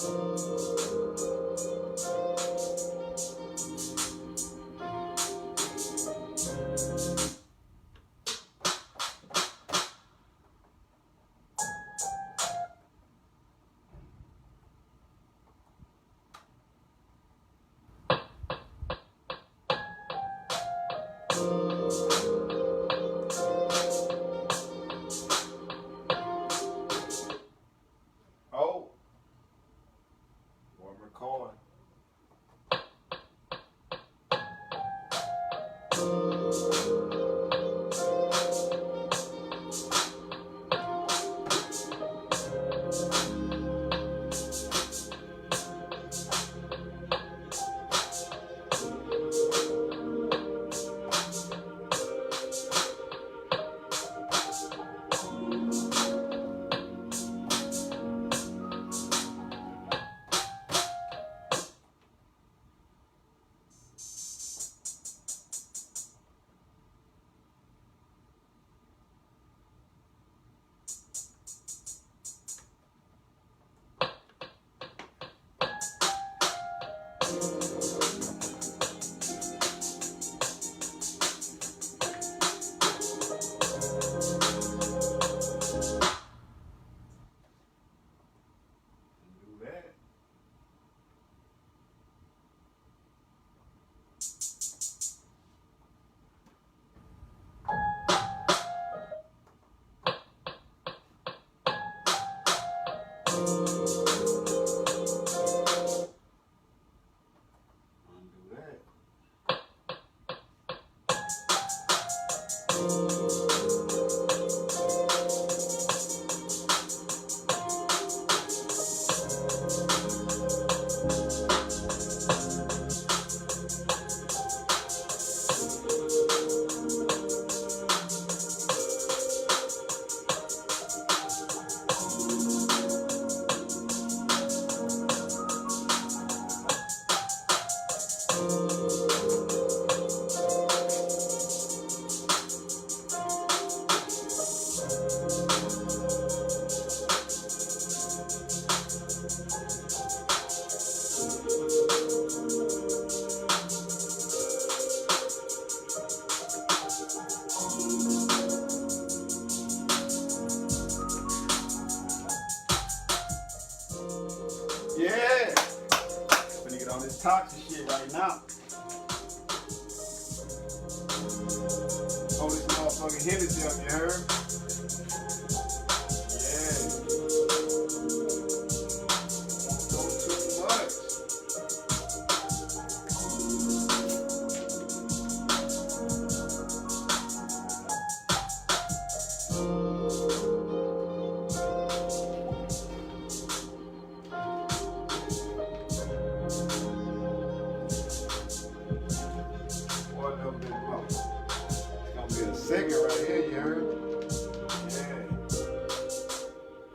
Oh, one recording. Yeah, gonna get on this toxic shit right now. Hold this motherfucking Hennessy up, you heard? Yeah. Don't too much. Get a second right here, you heard? Yeah.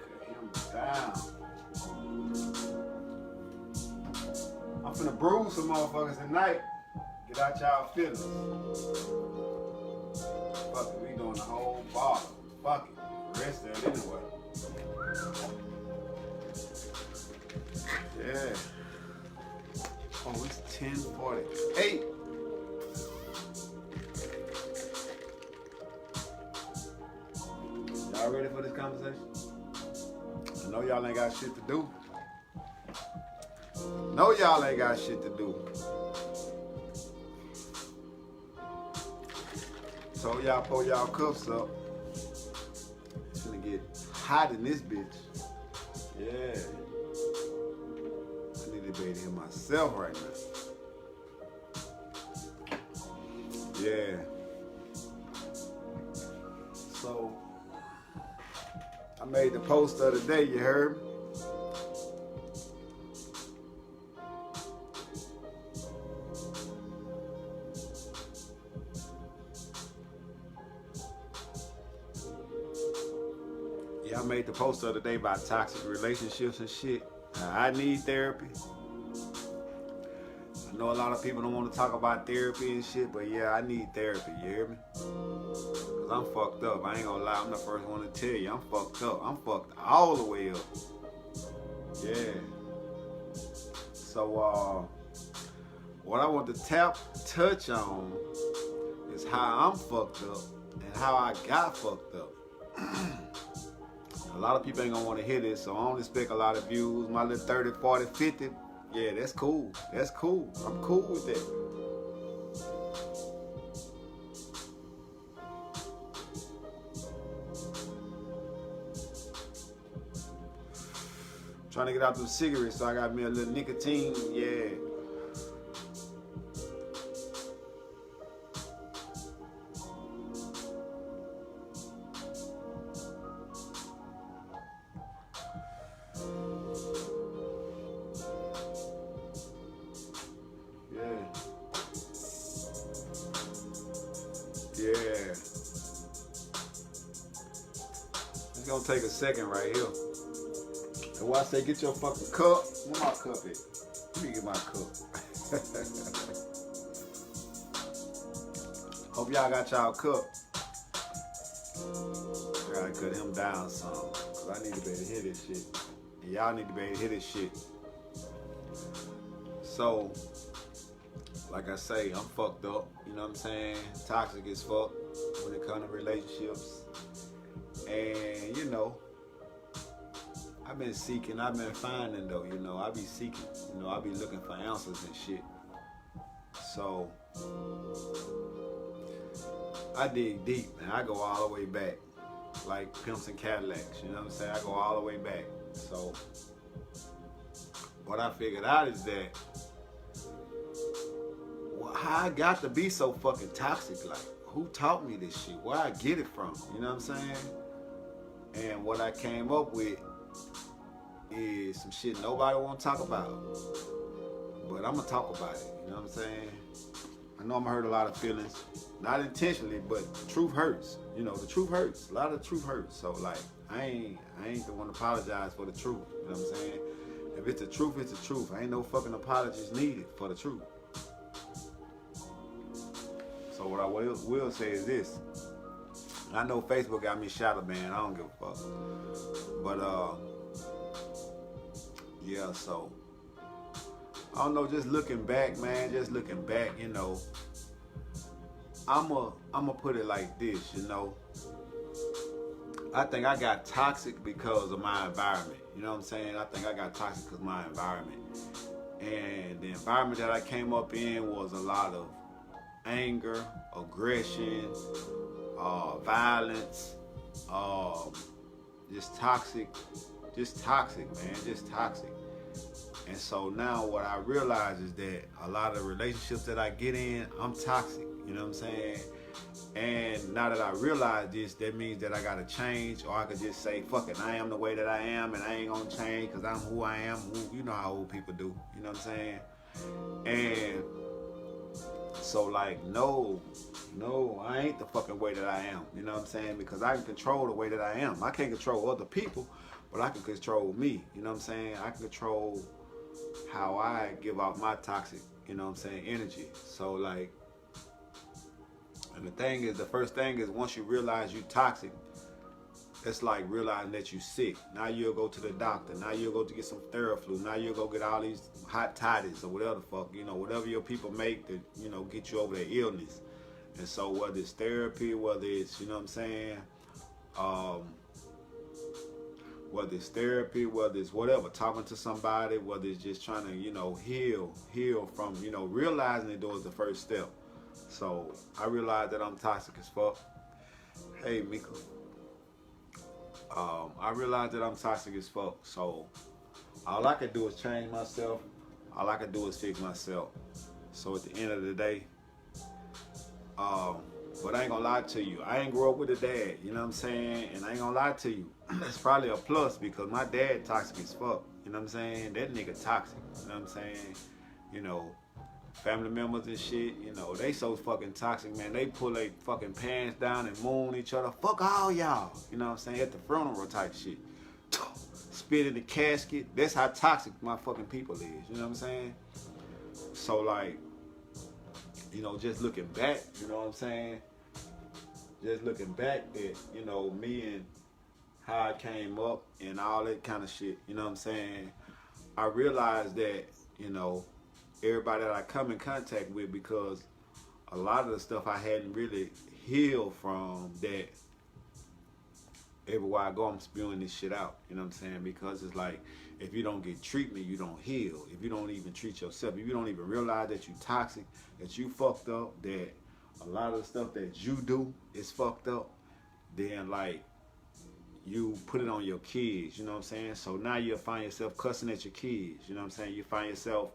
Cut him down. I'm finna bruise some motherfuckers tonight. Get out y'all feelings. Fuck it, we doing the whole bottle. Fuck it. The rest of it anyway. Yeah. Oh, it's 10:48. Y'all ready for this conversation? I know y'all ain't got shit to do. Know y'all ain't got shit to do. So y'all pull y'all cuffs up. It's gonna get hot in this bitch. Yeah. I need to be here myself right now. Yeah. So I made the post of the day, you heard? Yeah, I made the post of the day about toxic relationships and shit. I need therapy. I know a lot of people don't want to talk about therapy and shit, but yeah, I need therapy, you hear me? Cause I'm fucked up. I ain't gonna lie, I'm the first one to tell you, I'm fucked up. I'm fucked all the way up. Yeah. So what I want to touch on is how I'm fucked up and how I got fucked up. A lot of people ain't gonna want to hear this, so I don't expect a lot of views. My little 30, 40, 50, yeah, that's cool. That's cool. I'm cool with that. Trying to get out the cigarettes, so I got me a little nicotine, yeah. Yeah. It's gonna take a second right here. And why I say get your fucking cup? Where my cup at? Let me get my cup. Hope y'all got y'all cup. I gotta cut him down some. Cause I need to be able to hear this shit. And y'all need to be able to hear this shit. So, like I say, I'm fucked up. You know what I'm saying? Toxic as fuck when it comes to relationships. And, you know, I've been seeking, I've been finding though, you know. I be seeking, you know, I be looking for answers and shit. So, I dig deep, man. I go all the way back. Like Pimps and Cadillacs, you know what I'm saying? I go all the way back. So, what I figured out is that how I got to be so fucking toxic, like, who taught me this shit? Where I get it from, you know what I'm saying? And what I came up with is some shit nobody want to talk about. But I'm going to talk about it, you know what I'm saying? I know I'm going to hurt a lot of feelings. Not intentionally, but truth hurts. You know, the truth hurts. A lot of the truth hurts. So, like, I ain't the one to apologize for the truth, you know what I'm saying? If it's the truth, it's the truth. Ain't no fucking apologies needed for the truth. So what I will say is this. I know Facebook got me shadow banned. I don't give a fuck. But yeah. So I don't know. Just looking back, man. Just looking back, you know. I'ma put it like this, you know. I think I got toxic because of my environment. You know what I'm saying? I think I got toxic because of my environment. And the environment that I came up in was a lot of anger, aggression, violence, just toxic, man, just toxic. And so now what I realize is that a lot of the relationships that I get in, I'm toxic, you know what I'm saying? And now that I realize this, that means that I gotta change, or I could just say, fuck it, I am the way that I am, and I ain't gonna change because I'm who I am. You know how old people do, you know what I'm saying? And so, like, no, I ain't the fucking way that I am, you know what I'm saying? Because I can control the way that I am. I can't control other people, but I can control me, you know what I'm saying? I can control how I give out my toxic, you know what I'm saying, energy. So, like, and the thing is, the first thing is, once you realize you toxic, it's like realizing that you sick. Now you'll go to the doctor. Now you'll go to get some Theraflu. Now you'll go get all these hot toddies or whatever the fuck, you know, whatever your people make to, you know, get you over their illness. And so whether it's therapy, whether it's, you know what I'm saying, whether it's therapy, whether it's whatever, talking to somebody, whether it's just trying to, you know, heal from, you know, realizing it was the first step. So I realized that I'm toxic as fuck. Hey, Mika. I realized that I'm toxic as fuck. So all I can do is change myself. All I can do is fix myself. So at the end of the day, but I ain't gonna lie to you. I ain't grow up with a dad, you know what I'm saying? And I ain't gonna lie to you. It's probably a plus because my dad toxic as fuck. You know what I'm saying? That nigga toxic. You know what I'm saying? You know, family members and shit, you know, they so fucking toxic, man. They pull their fucking pants down and moon each other. Fuck all y'all. You know what I'm saying? At the funeral type shit. Spit in the casket. That's how toxic my fucking people is. You know what I'm saying? So, like, you know, just looking back, you know what I'm saying? Just looking back at, you know, me and how I came up and all that kind of shit, you know what I'm saying? I realized that you know, everybody that I come in contact with, because a lot of the stuff I hadn't really healed from, that everywhere I go I'm spewing this shit out, you know what I'm saying? Because it's like, if you don't get treatment, you don't heal. If you don't even treat yourself, if you don't even realize that you toxic, that you fucked up, that a lot of the stuff that you do is fucked up, then like, you put it on your kids, you know what I'm saying? So now you'll find yourself cussing at your kids, you know what I'm saying? You find yourself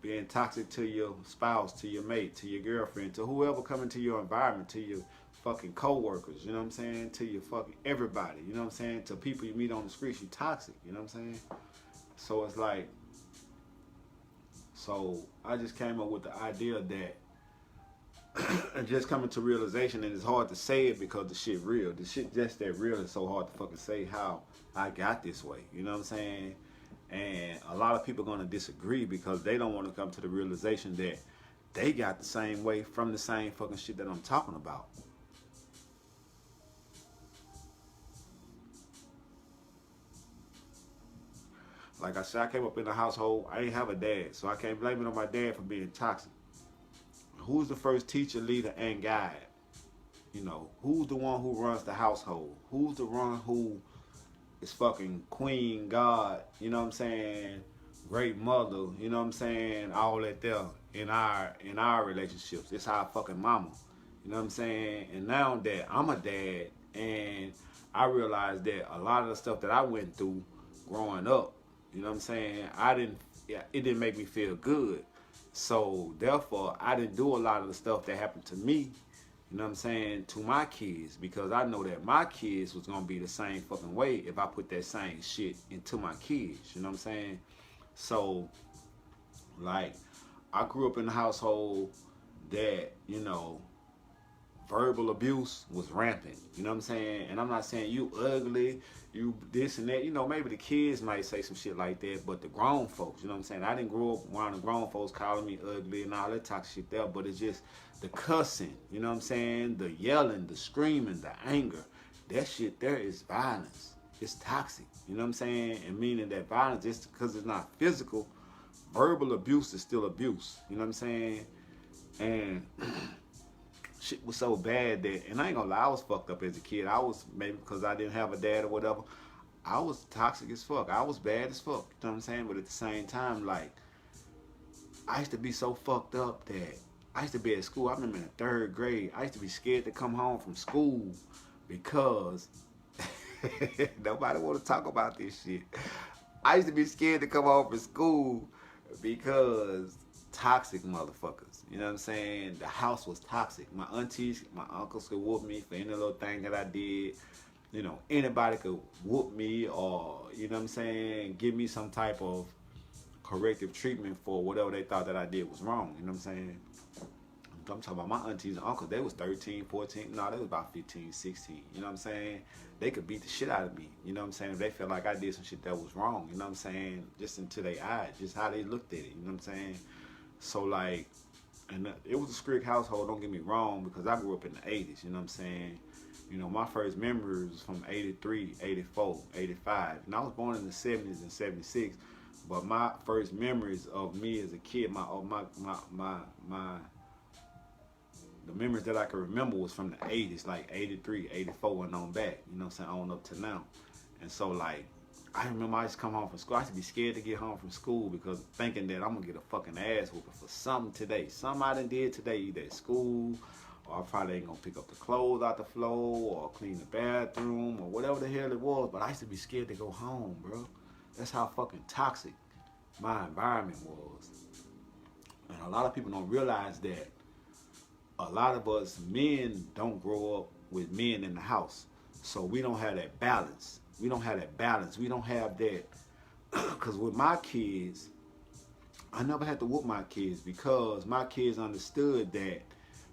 being toxic to your spouse, to your mate, to your girlfriend, to whoever coming to your environment, to your fucking co-workers, you know what I'm saying? To your fucking everybody, you know what I'm saying? To people you meet on the streets, you toxic, you know what I'm saying? So it's like, so I just came up with the idea that, and just coming to realization, and it's hard to say it because the shit real. The shit just that real is so hard to fucking say how I got this way. You know what I'm saying? And a lot of people are going to disagree because they don't want to come to the realization that they got the same way from the same fucking shit that I'm talking about. Like I said, I came up in a household, I ain't have a dad, so I can't blame it on my dad for being toxic. Who's the first teacher, leader, and guide? You know, who's the one who runs the household? Who's the one who is fucking queen, God, you know what I'm saying? Great mother, you know what I'm saying? All that there in our relationships. It's our fucking mama. You know what I'm saying? And now that I'm a dad, and I realized that a lot of the stuff that I went through growing up, you know what I'm saying? It didn't make me feel good. So therefore, I didn't do a lot of the stuff that happened to me, you know what I'm saying, to my kids, because I know that my kids was gonna be the same fucking way if I put that same shit into my kids, you know what I'm saying? So, like, I grew up in a household that, you know, verbal abuse was rampant, you know what I'm saying? And I'm not saying you ugly, you this and that, you know, maybe the kids might say some shit like that, but the grown folks, you know what I'm saying? I didn't grow up around the grown folks calling me ugly and all that toxic shit there, but it's just the cussing, you know what I'm saying? The yelling, the screaming, the anger, that shit there is violence. It's toxic, you know what I'm saying? And meaning that violence, just because it's not physical, verbal abuse is still abuse, you know what I'm saying? And shit was so bad that, and I ain't gonna lie, I was fucked up as a kid. I was, maybe because I didn't have a dad or whatever, I was toxic as fuck. I was bad as fuck, you know what I'm saying? But at the same time, like, I used to be so fucked up that I used to be at school. I remember in the 3rd grade, I used to be scared to come home from school because nobody want to talk about this shit. I used to be scared to come home from school because toxic motherfuckers, you know what I'm saying? The house was toxic. My aunties, my uncles could whoop me for any little thing that I did. You know, anybody could whoop me, or, you know what I'm saying, give me some type of corrective treatment for whatever they thought that I did was wrong, you know what I'm saying? I'm talking about my aunties and uncles. They was 13, 14, no, they was about 15, 16, you know what I'm saying? They could beat the shit out of me, you know what I'm saying? If they felt like I did some shit that was wrong, you know what I'm saying? Just into their eyes, just how they looked at it, you know what I'm saying? So, like, and it was a strict household, don't get me wrong, because I grew up in the 80s, you know what I'm saying? You know, my first memories was from 83, 84, 85. And I was born in the 70s and 76, but my first memories of me as a kid, the memories that I can remember was from the 80s, like 83, 84 and on back, you know what I'm saying, on up to now. And so, like, I remember I used to come home from school. I used to be scared to get home from school because thinking that I'm going to get a fucking ass whooping for something today. Something I done did today, either at school, or I probably ain't going to pick up the clothes out the floor, or clean the bathroom, or whatever the hell it was. But I used to be scared to go home, bro. That's how fucking toxic my environment was. And a lot of people don't realize that a lot of us men don't grow up with men in the house. So we don't have that balance. We don't have that balance. We don't have that. Because with my kids, I never had to whoop my kids because my kids understood that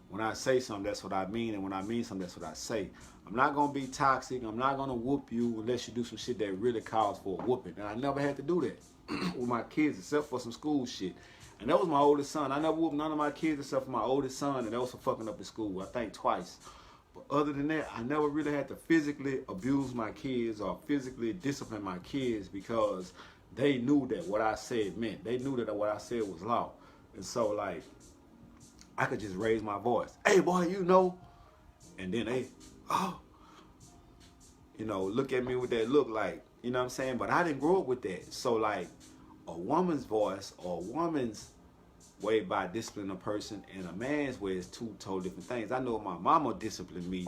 when I say something, that's what I mean. And when I mean something, that's what I say. I'm not going to be toxic. I'm not going to whoop you unless you do some shit that really calls for a whooping. And I never had to do that with my kids except for some school shit. And that was my oldest son. I never whooped none of my kids except for my oldest son, and that was for fucking up in school, I think twice. But other than that, I never really had to physically abuse my kids or physically discipline my kids because they knew that what I said meant. They knew that what I said was law. And so, like, I could just raise my voice. Hey, boy, you know. And then they, oh, look at me with that look like, you know what I'm saying? But I didn't grow up with that. So, like, a woman's voice or a woman's way by disciplining a person and a man's way is two totally different things. I know if my mama disciplined me,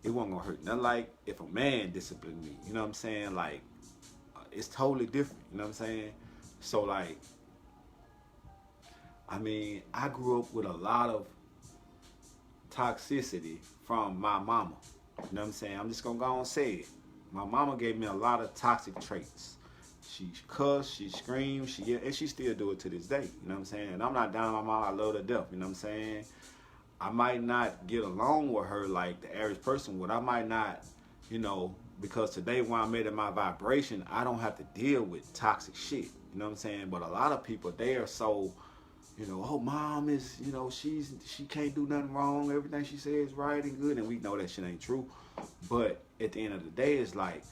it wasn't gonna hurt nothing like if a man disciplined me. You know what I'm saying? Like, it's totally different. You know what I'm saying? So, like, I mean, I grew up with a lot of toxicity from my mama. You know what I'm saying? I'm just gonna go and say it. My mama gave me a lot of toxic traits. She cussed, she screamed, and she still do it to this day. You know what I'm saying? And I'm not down on my mom, I love her to death. You know what I'm saying? I might not get along with her like the average person would. I might not, because today when I'm at my vibration, I don't have to deal with toxic shit. You know what I'm saying? But a lot of people, they are so, oh, mom is, she can't do nothing wrong. Everything she says is right and good. And we know that shit ain't true. But at the end of the day, it's like,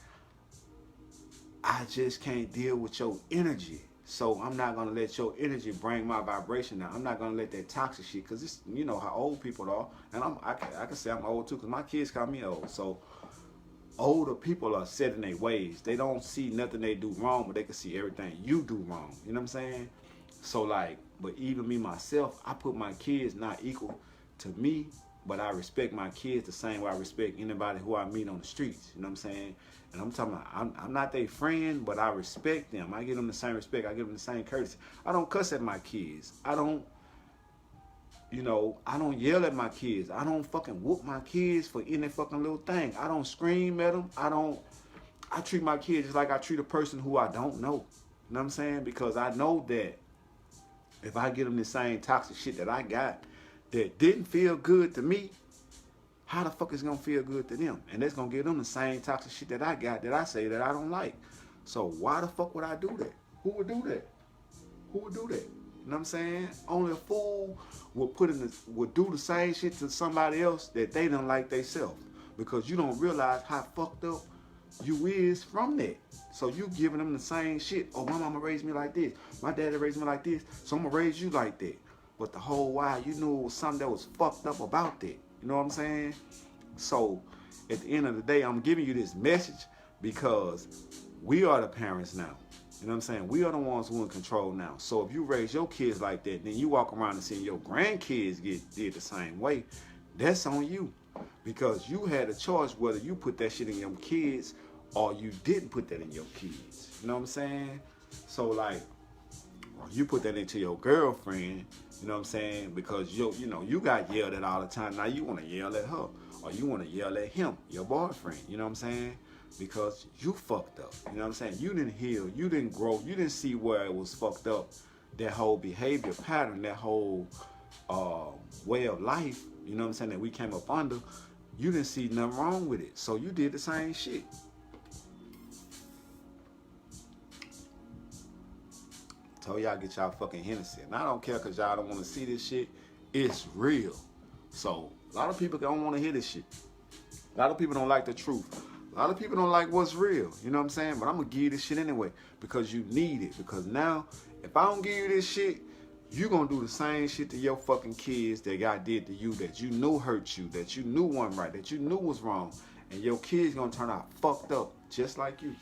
I just can't deal with your energy. So I'm not going to let your energy bring my vibration down. I'm not going to let that toxic shit, because it's, how old people are. And I can say I'm old too, because my kids call me old. So older people are set in their ways. They don't see nothing they do wrong, but they can see everything you do wrong. You know what I'm saying? So, like, but even me, myself, I put my kids not equal to me, but I respect my kids the same way I respect anybody who I meet on the streets. You know what I'm saying? And I'm talking about, I'm not their friend, but I respect them. I give them the same respect. I give them the same courtesy. I don't cuss at my kids. I don't yell at my kids. I don't fucking whoop my kids for any fucking little thing. I don't scream at them. I treat my kids just like I treat a person who I don't know. You know what I'm saying? Because I know that if I give them the same toxic shit that I got that didn't feel good to me, how the fuck is it gonna feel good to them? And that's gonna give them the same toxic shit that I got that I say that I don't like. So why the fuck would I do that? Who would do that? Who would do that? You know what I'm saying? Only a fool would do the same shit to somebody else that they don't like themselves. Because you don't realize how fucked up you is from that. So you giving them the same shit. Oh, my mama raised me like this. My daddy raised me like this. So I'm gonna raise you like that. But the whole while you knew it was something that was fucked up about that. You know what I'm saying? So at the end of the day, I'm giving you this message because we are the parents now. You know what I'm saying? We are the ones who are in control now. So if you raise your kids like that, then you walk around and see your grandkids did the same way, that's on you. Because you had a choice whether you put that shit in your kids or you didn't put that in your kids. You know what I'm saying? So, like, you put that into your girlfriend, you know what I'm saying? Because you got yelled at all the time. Now you want to yell at her, or you want to yell at him, your boyfriend. You know what I'm saying? Because you fucked up. You know what I'm saying? You didn't heal. You didn't grow. You didn't see where it was fucked up. That whole behavior pattern, that whole way of life. You know what I'm saying? That we came up under. You didn't see nothing wrong with it. So you did the same shit. Told y'all get y'all fucking Hennessy. And I don't care because y'all don't want to see this shit. It's real. So a lot of people don't want to hear this shit. A lot of people don't like the truth. A lot of people don't like what's real. You know what I'm saying? But I'm going to give you this shit anyway because you need it. Because now, if I don't give you this shit, you going to do the same shit to your fucking kids that God did to you, that you knew hurt you, that you knew wasn't right, that you knew was wrong. And your kids going to turn out fucked up just like you.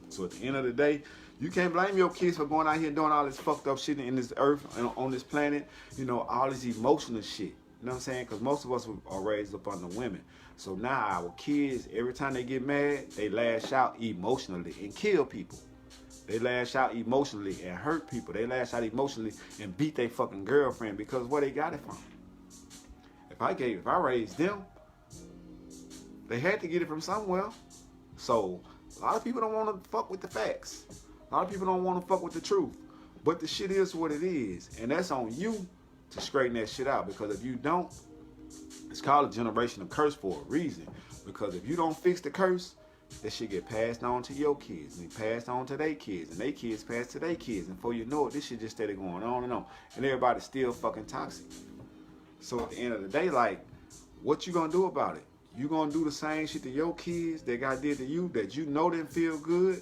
So at the end of the day, you can't blame your kids for going out here doing all this fucked up shit in this earth, on this planet, all this emotional shit. You know what I'm saying? Because most of us are raised up under women. So now our kids, every time they get mad, they lash out emotionally and kill people. They lash out emotionally and hurt people. They lash out emotionally and beat their fucking girlfriend because where they got it from. If I raised them, they had to get it from somewhere. So a lot of people don't want to fuck with the facts. A lot of people don't want to fuck with the truth. But the shit is what it is. And that's on you to straighten that shit out. Because if you don't, it's called a generational curse for a reason. Because if you don't fix the curse, that shit get passed on to your kids. And it passed on to their kids. And their kids pass to their kids. And before you know it, this shit just started going on and on. And everybody's still fucking toxic. So at the end of the day, like, what you gonna do about it? You gonna do the same shit to your kids that God did to you that you know didn't feel good?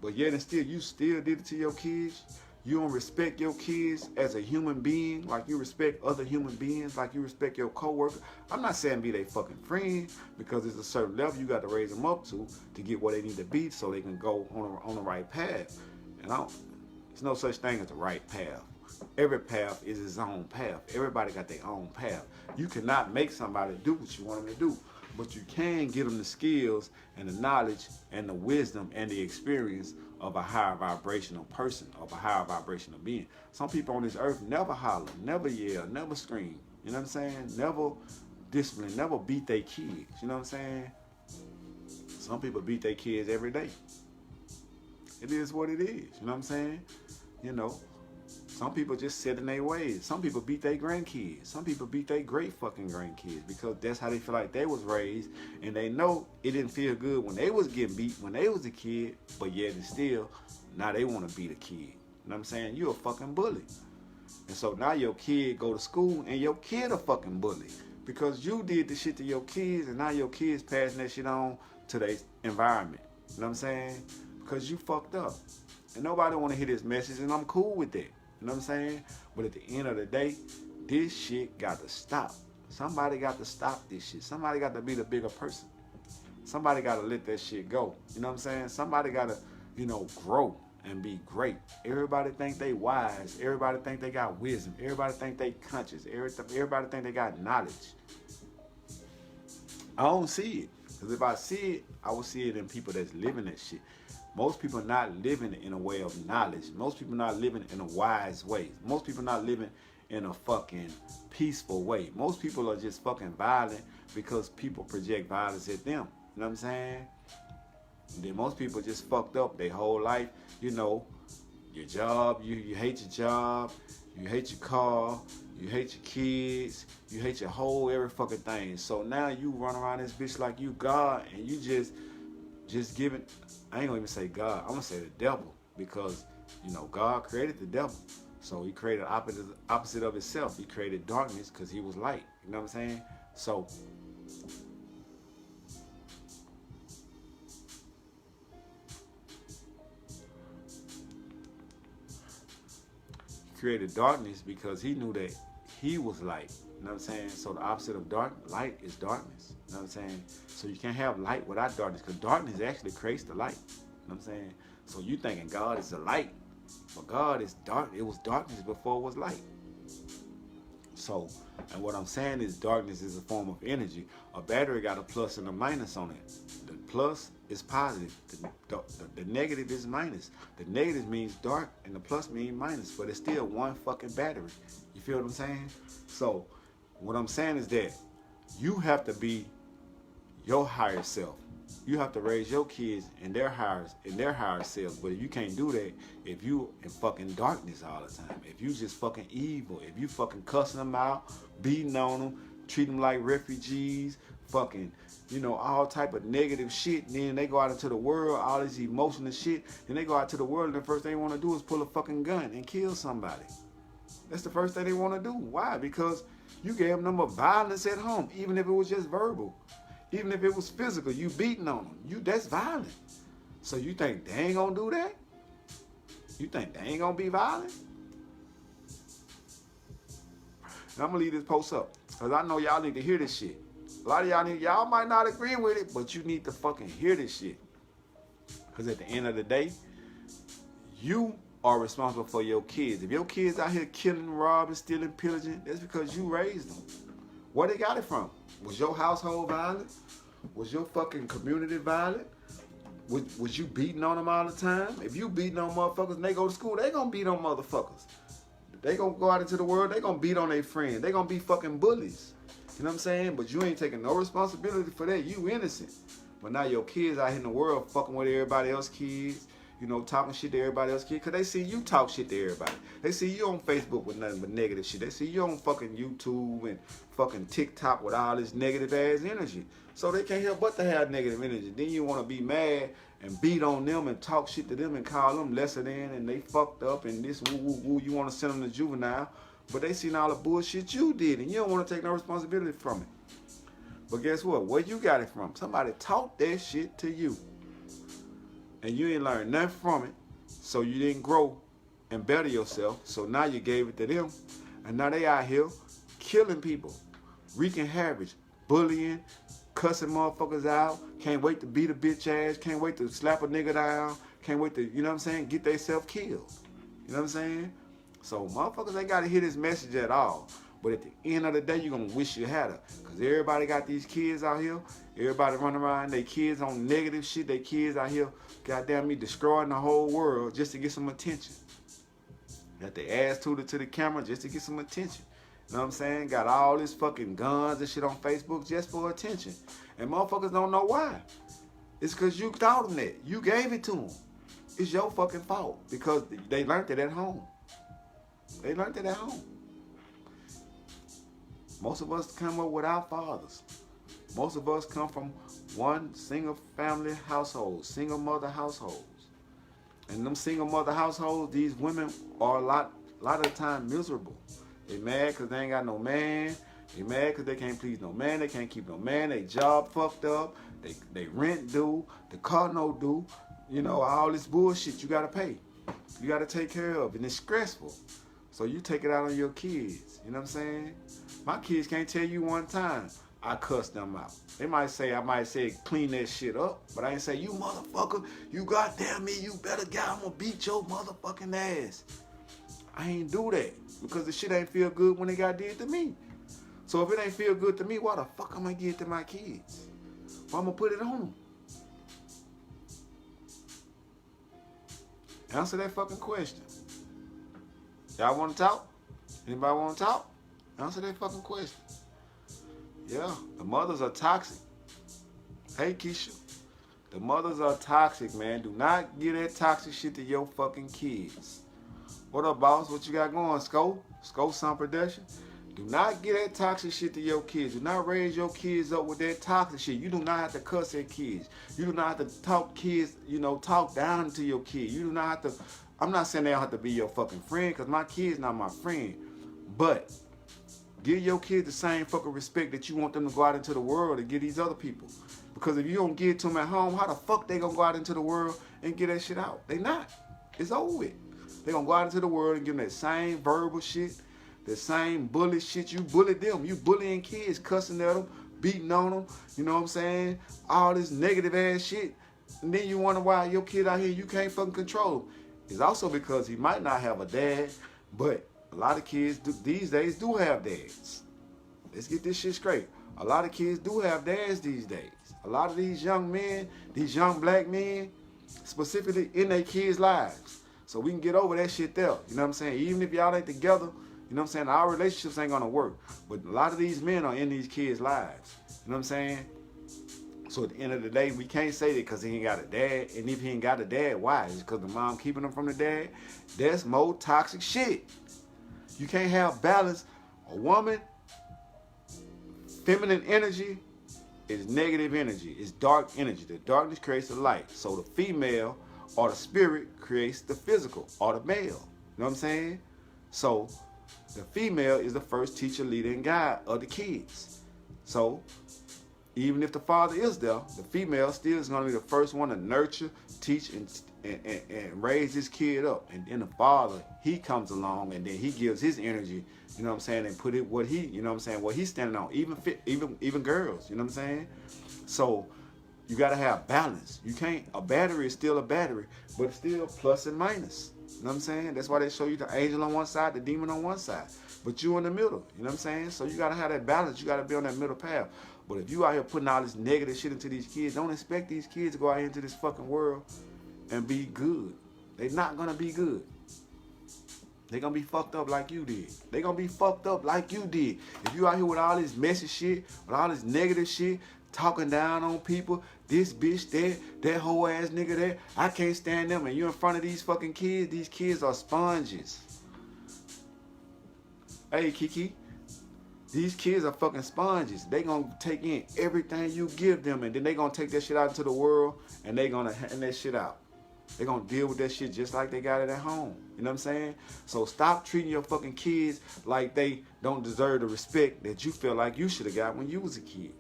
But yet and still, you still did it to your kids. You don't respect your kids as a human being like you respect other human beings, like you respect your coworker. I'm not saying be their fucking friend, because there's a certain level you got to raise them up to get where they need to be so they can go on the right path. And there's no such thing as the right path. Every path is its own path. Everybody got their own path. You cannot make somebody do what you want them to do, but you can give them the skills and the knowledge and the wisdom and the experience of a higher vibrational person, of a higher vibrational being. Some people on this earth never holler, never yell, never scream. You know what I'm saying? Never discipline, never beat their kids. You know what I'm saying? Some people beat their kids every day. It is what it is. You know what I'm saying? You know, some people just sit in their ways. Some people beat their grandkids. Some people beat their great fucking grandkids because that's how they feel like they was raised, and they know it didn't feel good when they was getting beat when they was a kid, but yet and still, now they want to beat a kid. You know what I'm saying? You a fucking bully. And so now your kid go to school and your kid a fucking bully because you did the shit to your kids, and now your kids passing that shit on to their environment. You know what I'm saying? Because you fucked up. And nobody want to hear this message, and I'm cool with that. You know what I'm saying? But at the end of the day, this shit got to stop. Somebody got to stop this shit. Somebody got to be the bigger person. Somebody got to let that shit go. You know what I'm saying? Somebody got to, grow and be great. Everybody think they wise. Everybody think they got wisdom. Everybody think they conscious. Everybody think they got knowledge. I don't see it. Because if I see it, I will see it in people that's living that shit. Most people are not living in a way of knowledge. Most people are not living in a wise way. Most people are not living in a fucking peaceful way. Most people are just fucking violent because people project violence at them. You know what I'm saying? And then most people just fucked up their whole life. Your job, you hate your job, you hate your car, you hate your kids, you hate your whole every fucking thing. So now you run around this bitch like you God, and you just giving, I ain't gonna even say God, I'm gonna say the devil, because God created the devil. So he created opposite of himself. He created darkness because he was light. You know what I'm saying? So he created darkness because he knew that he was light. You know what I'm saying? So the opposite of light is darkness. You know what I'm saying? So you can't have light without darkness, because darkness actually creates the light. You know what I'm saying? So you thinking God is the light, but God is dark. It was darkness before it was light. So, and what I'm saying is darkness is a form of energy. A battery got a plus and a minus on it. The plus is positive. The negative is minus. The negative means dark and the plus means minus, but it's still one fucking battery. You feel what I'm saying? So what I'm saying is that you have to be your higher self. You have to raise your kids in their higher selves. But if you can't do that, if you in fucking darkness all the time, if you just fucking evil, if you fucking cussing them out, beating on them, treat them like refugees, fucking, all type of negative shit, and then they go out into the world, all this emotional shit, then they go out to the world, and the first thing they want to do is pull a fucking gun and kill somebody. That's the first thing they want to do. Why? Because you gave them a violence at home, even if it was just verbal. Even if it was physical, you beating on them. That's violent. So you think they ain't gonna do that? You think they ain't gonna be violent? And I'm gonna leave this post up, because I know y'all need to hear this shit. A lot of y'all might not agree with it, but you need to fucking hear this shit. Because at the end of the day, you are responsible for your kids. If your kids out here killing, robbing, stealing, pillaging, that's because you raised them. Where they got it from? Was your household violent? Was your fucking community violent? Was you beating on them all the time? If you beating on motherfuckers and they go to school, they gonna beat on motherfuckers. They gonna go out into the world, they gonna beat on their friends. They gonna be fucking bullies. You know what I'm saying? But you ain't taking no responsibility for that. You innocent. But now your kids out here in the world fucking with everybody else's kids, talking shit to everybody else's kids, because they see you talk shit to everybody. They see you on Facebook with nothing but negative shit. They see you on fucking YouTube and fucking TikTok with all this negative ass energy. So they can't help but to have negative energy. Then you want to be mad and beat on them and talk shit to them and call them lesser than, and they fucked up and this woo woo woo. You want to send them to juvenile, but they seen all the bullshit you did and you don't want to take no responsibility from it. But guess what? Where you got it from? Somebody taught that shit to you. and you ain't learned nothing from it, so you didn't grow and better yourself, so now you gave it to them, and now they out here killing people, wreaking havoc, bullying, cussing motherfuckers out, can't wait to beat a bitch ass, can't wait to slap a nigga down, can't wait to, you know what I'm saying, get themselves killed. You know what I'm saying? So motherfuckers ain't got to hear this message at all. But at the end of the day, you're going to wish you had her. Because everybody got these kids out here. Everybody running around, they kids on negative shit. They kids out here, goddamn me, destroying the whole world just to get some attention. Got their ass tooted to the camera just to get some attention. You know what I'm saying? Got all this fucking guns and shit on Facebook just for attention. And motherfuckers don't know why. It's because you taught them that. You gave it to them. It's your fucking fault. Because they learned it at home. They learned it at home. Most of us come up without fathers. Most of us come from one single family household, single mother households. And them single mother households, these women are a lot of the time miserable. They mad because they ain't got no man. They mad because they can't please no man. They can't keep no man. They job fucked up. They rent due. The car no due. You know, all this bullshit you got to pay. You got to take care of. And it's stressful. So you take it out on your kids. You know what I'm saying? My kids can't tell you one time I cussed them out. They might say, I might say, clean that shit up. But I ain't say, you motherfucker, you goddamn me, you better get, I'm gonna beat your motherfucking ass. I ain't do that. Because the shit ain't feel good when it got did to me. So if it ain't feel good to me, why the fuck am I gonna give it to my kids? Well, I'm gonna put it on them. Answer that fucking question. Y'all wanna talk? Anybody wanna talk? Answer that fucking question. Yeah, the mothers are toxic. Hey, Keisha. The mothers are toxic, man. Do not give that toxic shit to your fucking kids. What up, boss? What you got going, Sco Sound Production? Do not give that toxic shit to your kids. Do not raise your kids up with that toxic shit. You do not have to cuss at kids. You do not have to talk kids, talk down to your kids. You do not have to, I'm not saying they don't have to be your fucking friend, because my kid's not my friend. But give your kids the same fucking respect that you want them to go out into the world and give these other people. Because if you don't give it to them at home, how the fuck they gonna go out into the world and get that shit out? They not. It's over with. They gonna go out into the world and give them that same verbal shit, the same bully shit. You bullied them. You bullying kids, cussing at them, beating on them. You know what I'm saying? All this negative ass shit. And then you wonder why your kid out here, you can't fucking control him. It's also because he might not have a dad, but a lot of kids these days do have dads. Let's get this shit straight. A lot of kids do have dads these days. A lot of these young men, these young black men, specifically in their kids' lives. So we can get over that shit there. You know what I'm saying? Even if y'all ain't together, you know what I'm saying? Our relationships ain't gonna work. But a lot of these men are in these kids' lives. You know what I'm saying? So at the end of the day, we can't say that because he ain't got a dad. And if he ain't got a dad, why? Is it because the mom keeping him from the dad? That's more toxic shit. You can't have balance. A woman, feminine energy is negative energy. It's dark energy. The darkness creates the light. So the female or the spirit creates the physical or the male. You know what I'm saying? So the female is the first teacher, leader, and guide of the kids. So even if the father is there, the female still is going to be the first one to nurture, teach, and raise this kid up. And then the father, he comes along and then he gives his energy, you know what I'm saying, and put it what he, you know what I'm saying, what he's standing on. Even girls, you know what I'm saying? So you got to have balance. You can't, a battery is still a battery, but it's still plus and minus. You know what I'm saying? That's why they show you the angel on one side, the demon on one side, but you in the middle. You know what I'm saying? So you got to have that balance. You got to be on that middle path. But if you out here putting all this negative shit into these kids, don't expect these kids to go out here into this fucking world and be good. They're not going to be good. They're going to be fucked up like you did. They're going to be fucked up like you did. If you out here with all this messy shit, with all this negative shit, talking down on people, this bitch, that whole ass nigga there, I can't stand them, and you in front of these fucking kids, these kids are sponges. Hey, Kiki. These kids are fucking sponges. They gonna take in everything you give them, and then they gonna take that shit out into the world, and they gonna hand that shit out. They gonna deal with that shit just like they got it at home. You know what I'm saying? So stop treating your fucking kids like they don't deserve the respect that you feel like you should have got when you was a kid.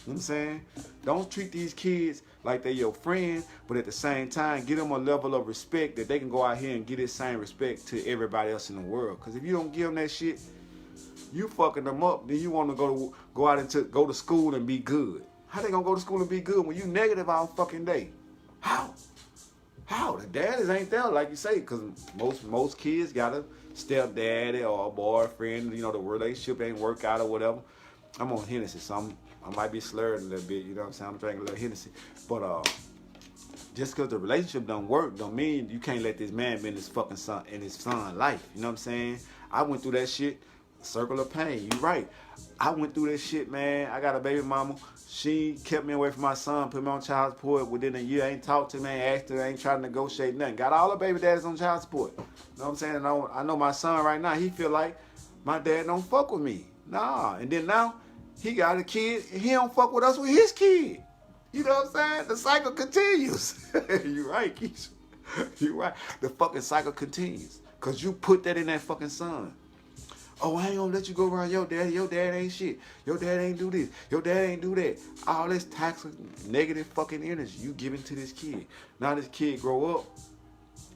You what I'm saying? Don't treat these kids like they're your friend, but at the same time, give them a level of respect that they can go out here and give this same respect to everybody else in the world. Because if you don't give them that shit, you fucking them up. Then you want to go out and go to school and be good. How they gonna go to school and be good when you negative all fucking day? How? The daddies ain't there like you say, because most kids got a stepdaddy or a boyfriend. You know, the relationship ain't work out or whatever. I'm on Hennessy, so I might be slurred a little bit. You know what I'm saying? I'm drinking a little Hennessy, but just because the relationship don't work, don't mean you can't let this man be in his fucking son life. You know what I'm saying? I went through that shit. Circle of pain. You right. I went through that shit, man. I got a baby mama. She kept me away from my son, put me on child support. Within a year, I ain't talked to me, asked her, ain't trying to negotiate nothing. Got all the baby daddies on child support. You know what I'm saying? I know my son right now, he feel like my dad don't fuck with me. Nah. And then now, he got a kid, and he don't fuck with us with his kid. You know what I'm saying? The cycle continues. You right, Keisha. You right. The fucking cycle continues. Because you put that in that fucking son. Oh, I ain't gonna let you go around your daddy. Your dad ain't shit. Your dad ain't do this. Your dad ain't do that. All this toxic, negative fucking energy you giving to this kid. Now this kid grow up.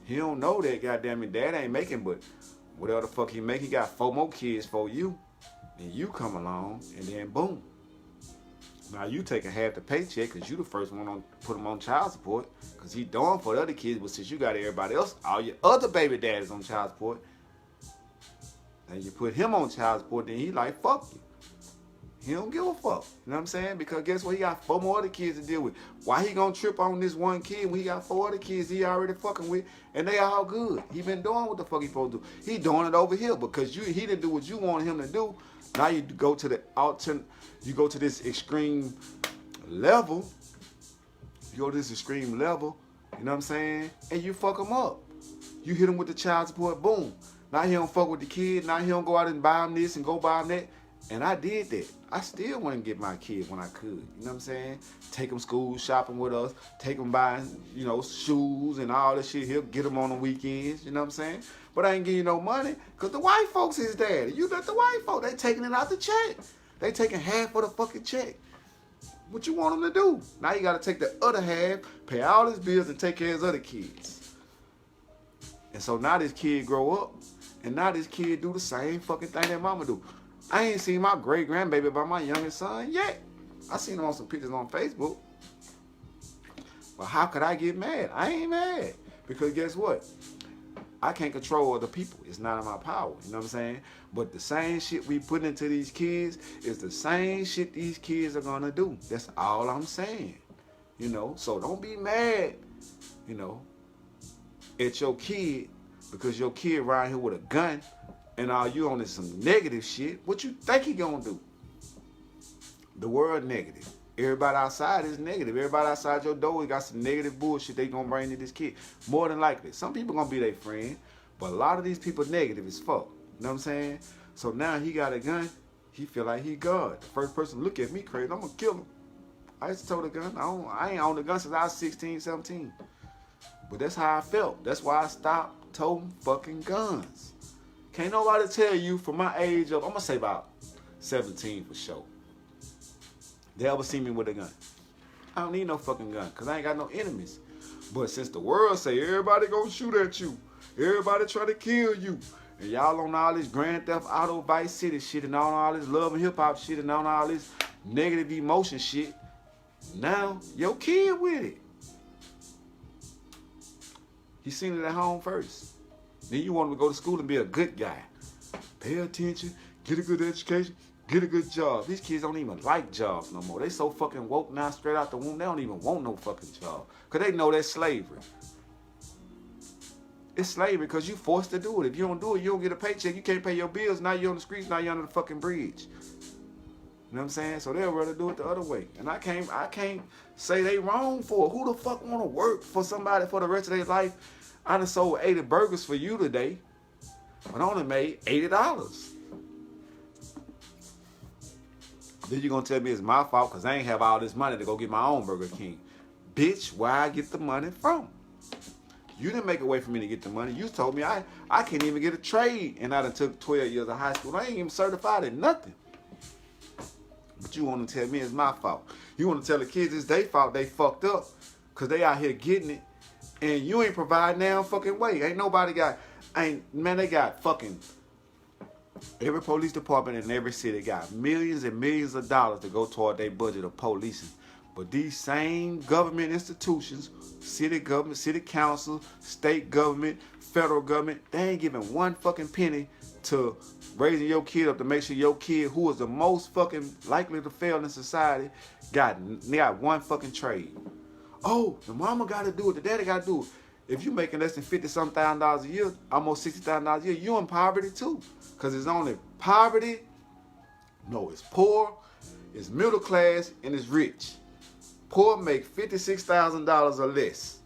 He don't know that goddamn it, dad ain't making, but whatever the fuck he make, he got 4 more kids for you. And you come along, and then boom. Now you taking half the paycheck because you the first one on put him on child support because he doing for the other kids, but since you got everybody else, all your other baby daddies on child support, and you put him on child support, then he like, fuck you. He don't give a fuck. You know what I'm saying? Because guess what? He got 4 more other kids to deal with. Why he gonna trip on this one kid when he got 4 other kids he already fucking with, and they all good? He been doing what the fuck he supposed to do. He doing it over here because he didn't do what you wanted him to do. Now you go to this extreme level. You go to this extreme level, you know what I'm saying? And you fuck him up. You hit him with the child support, boom. Now he don't fuck with the kid. Now he don't go out and buy him this and go buy him that. And I did that. I still want to get my kid when I could. You know what I'm saying? Take him school shopping with us. Take him buying, shoes and all that shit. He'll get them on the weekends. You know what I'm saying? But I ain't give you no money because the white folks is daddy. You let the white folks. They taking it out the check. They taking half of the fucking check. What you want them to do? Now you got to take the other half, pay all his bills, and take care of his other kids. And so now this kid grow up, and now this kid do the same fucking thing that mama do. I ain't seen my great-grandbaby by my youngest son yet. I seen him on some pictures on Facebook. But how could I get mad? I ain't mad. Because guess what? I can't control other people. It's not in my power. You know what I'm saying? But the same shit we put into these kids is the same shit these kids are going to do. That's all I'm saying. So don't be mad, at your kid because your kid around here with a gun and all you on is some negative shit. What you think he gonna do? The world negative. Everybody outside is negative. Everybody outside your door got some negative bullshit they gonna bring to this kid. More than likely. Some people gonna be their friend, but a lot of these people negative as fuck. You know what I'm saying? So now he got a gun. He feel like he God. The first person to look at me crazy, I'm gonna kill him. I used to told the gun. I ain't owned a gun since I was 16, 17. But that's how I felt. That's why I stopped toting fucking guns. Can't nobody tell you from my age of, I'm going to say about 17 for sure. They ever see me with a gun. I don't need no fucking gun because I ain't got no enemies. But since the world say everybody gonna shoot at you, everybody try to kill you, and y'all on all this Grand Theft Auto Vice City shit and on all this love and hip hop shit and on all this negative emotion shit, now your kid with it. He seen it at home first. Then you want him to go to school and be a good guy. Pay attention, get a good education, get a good job. These kids don't even like jobs no more. They so fucking woke now straight out the womb. They don't even want no fucking job. Because they know that's slavery. It's slavery because you forced to do it. If you don't do it, you don't get a paycheck. You can't pay your bills. Now you're on the streets. Now you're under the fucking bridge. You know what I'm saying? So they'll rather do it the other way. And I can't say they wrong for it. Who the fuck want to work for somebody for the rest of their life? I done sold 80 burgers for you today, but I only made $80. Then you gonna tell me it's my fault because I ain't have all this money to go get my own Burger King. Bitch, where I get the money from? You didn't make a way for me to get the money. You told me I can't even get a trade, and I done took 12 years of high school. I ain't even certified in nothing. But you want to tell me it's my fault. You want to tell the kids it's their fault they fucked up because they out here getting it. And you ain't providing damn fucking way. Ain't nobody got, man, they got fucking, every police department in every city got millions and millions of dollars to go toward their budget of policing. But these same government institutions, city government, city council, state government, federal government, they ain't giving one fucking penny to raising your kid up to make sure your kid, who is the most fucking likely to fail in society, got one fucking trade. Oh, the mama got to do it, the daddy got to do it. If you making less than $50,000 a year, almost $60,000 a year, you in poverty too. Because it's only poverty, no, it's poor, it's middle class, and it's rich. Poor make $56,000 or less.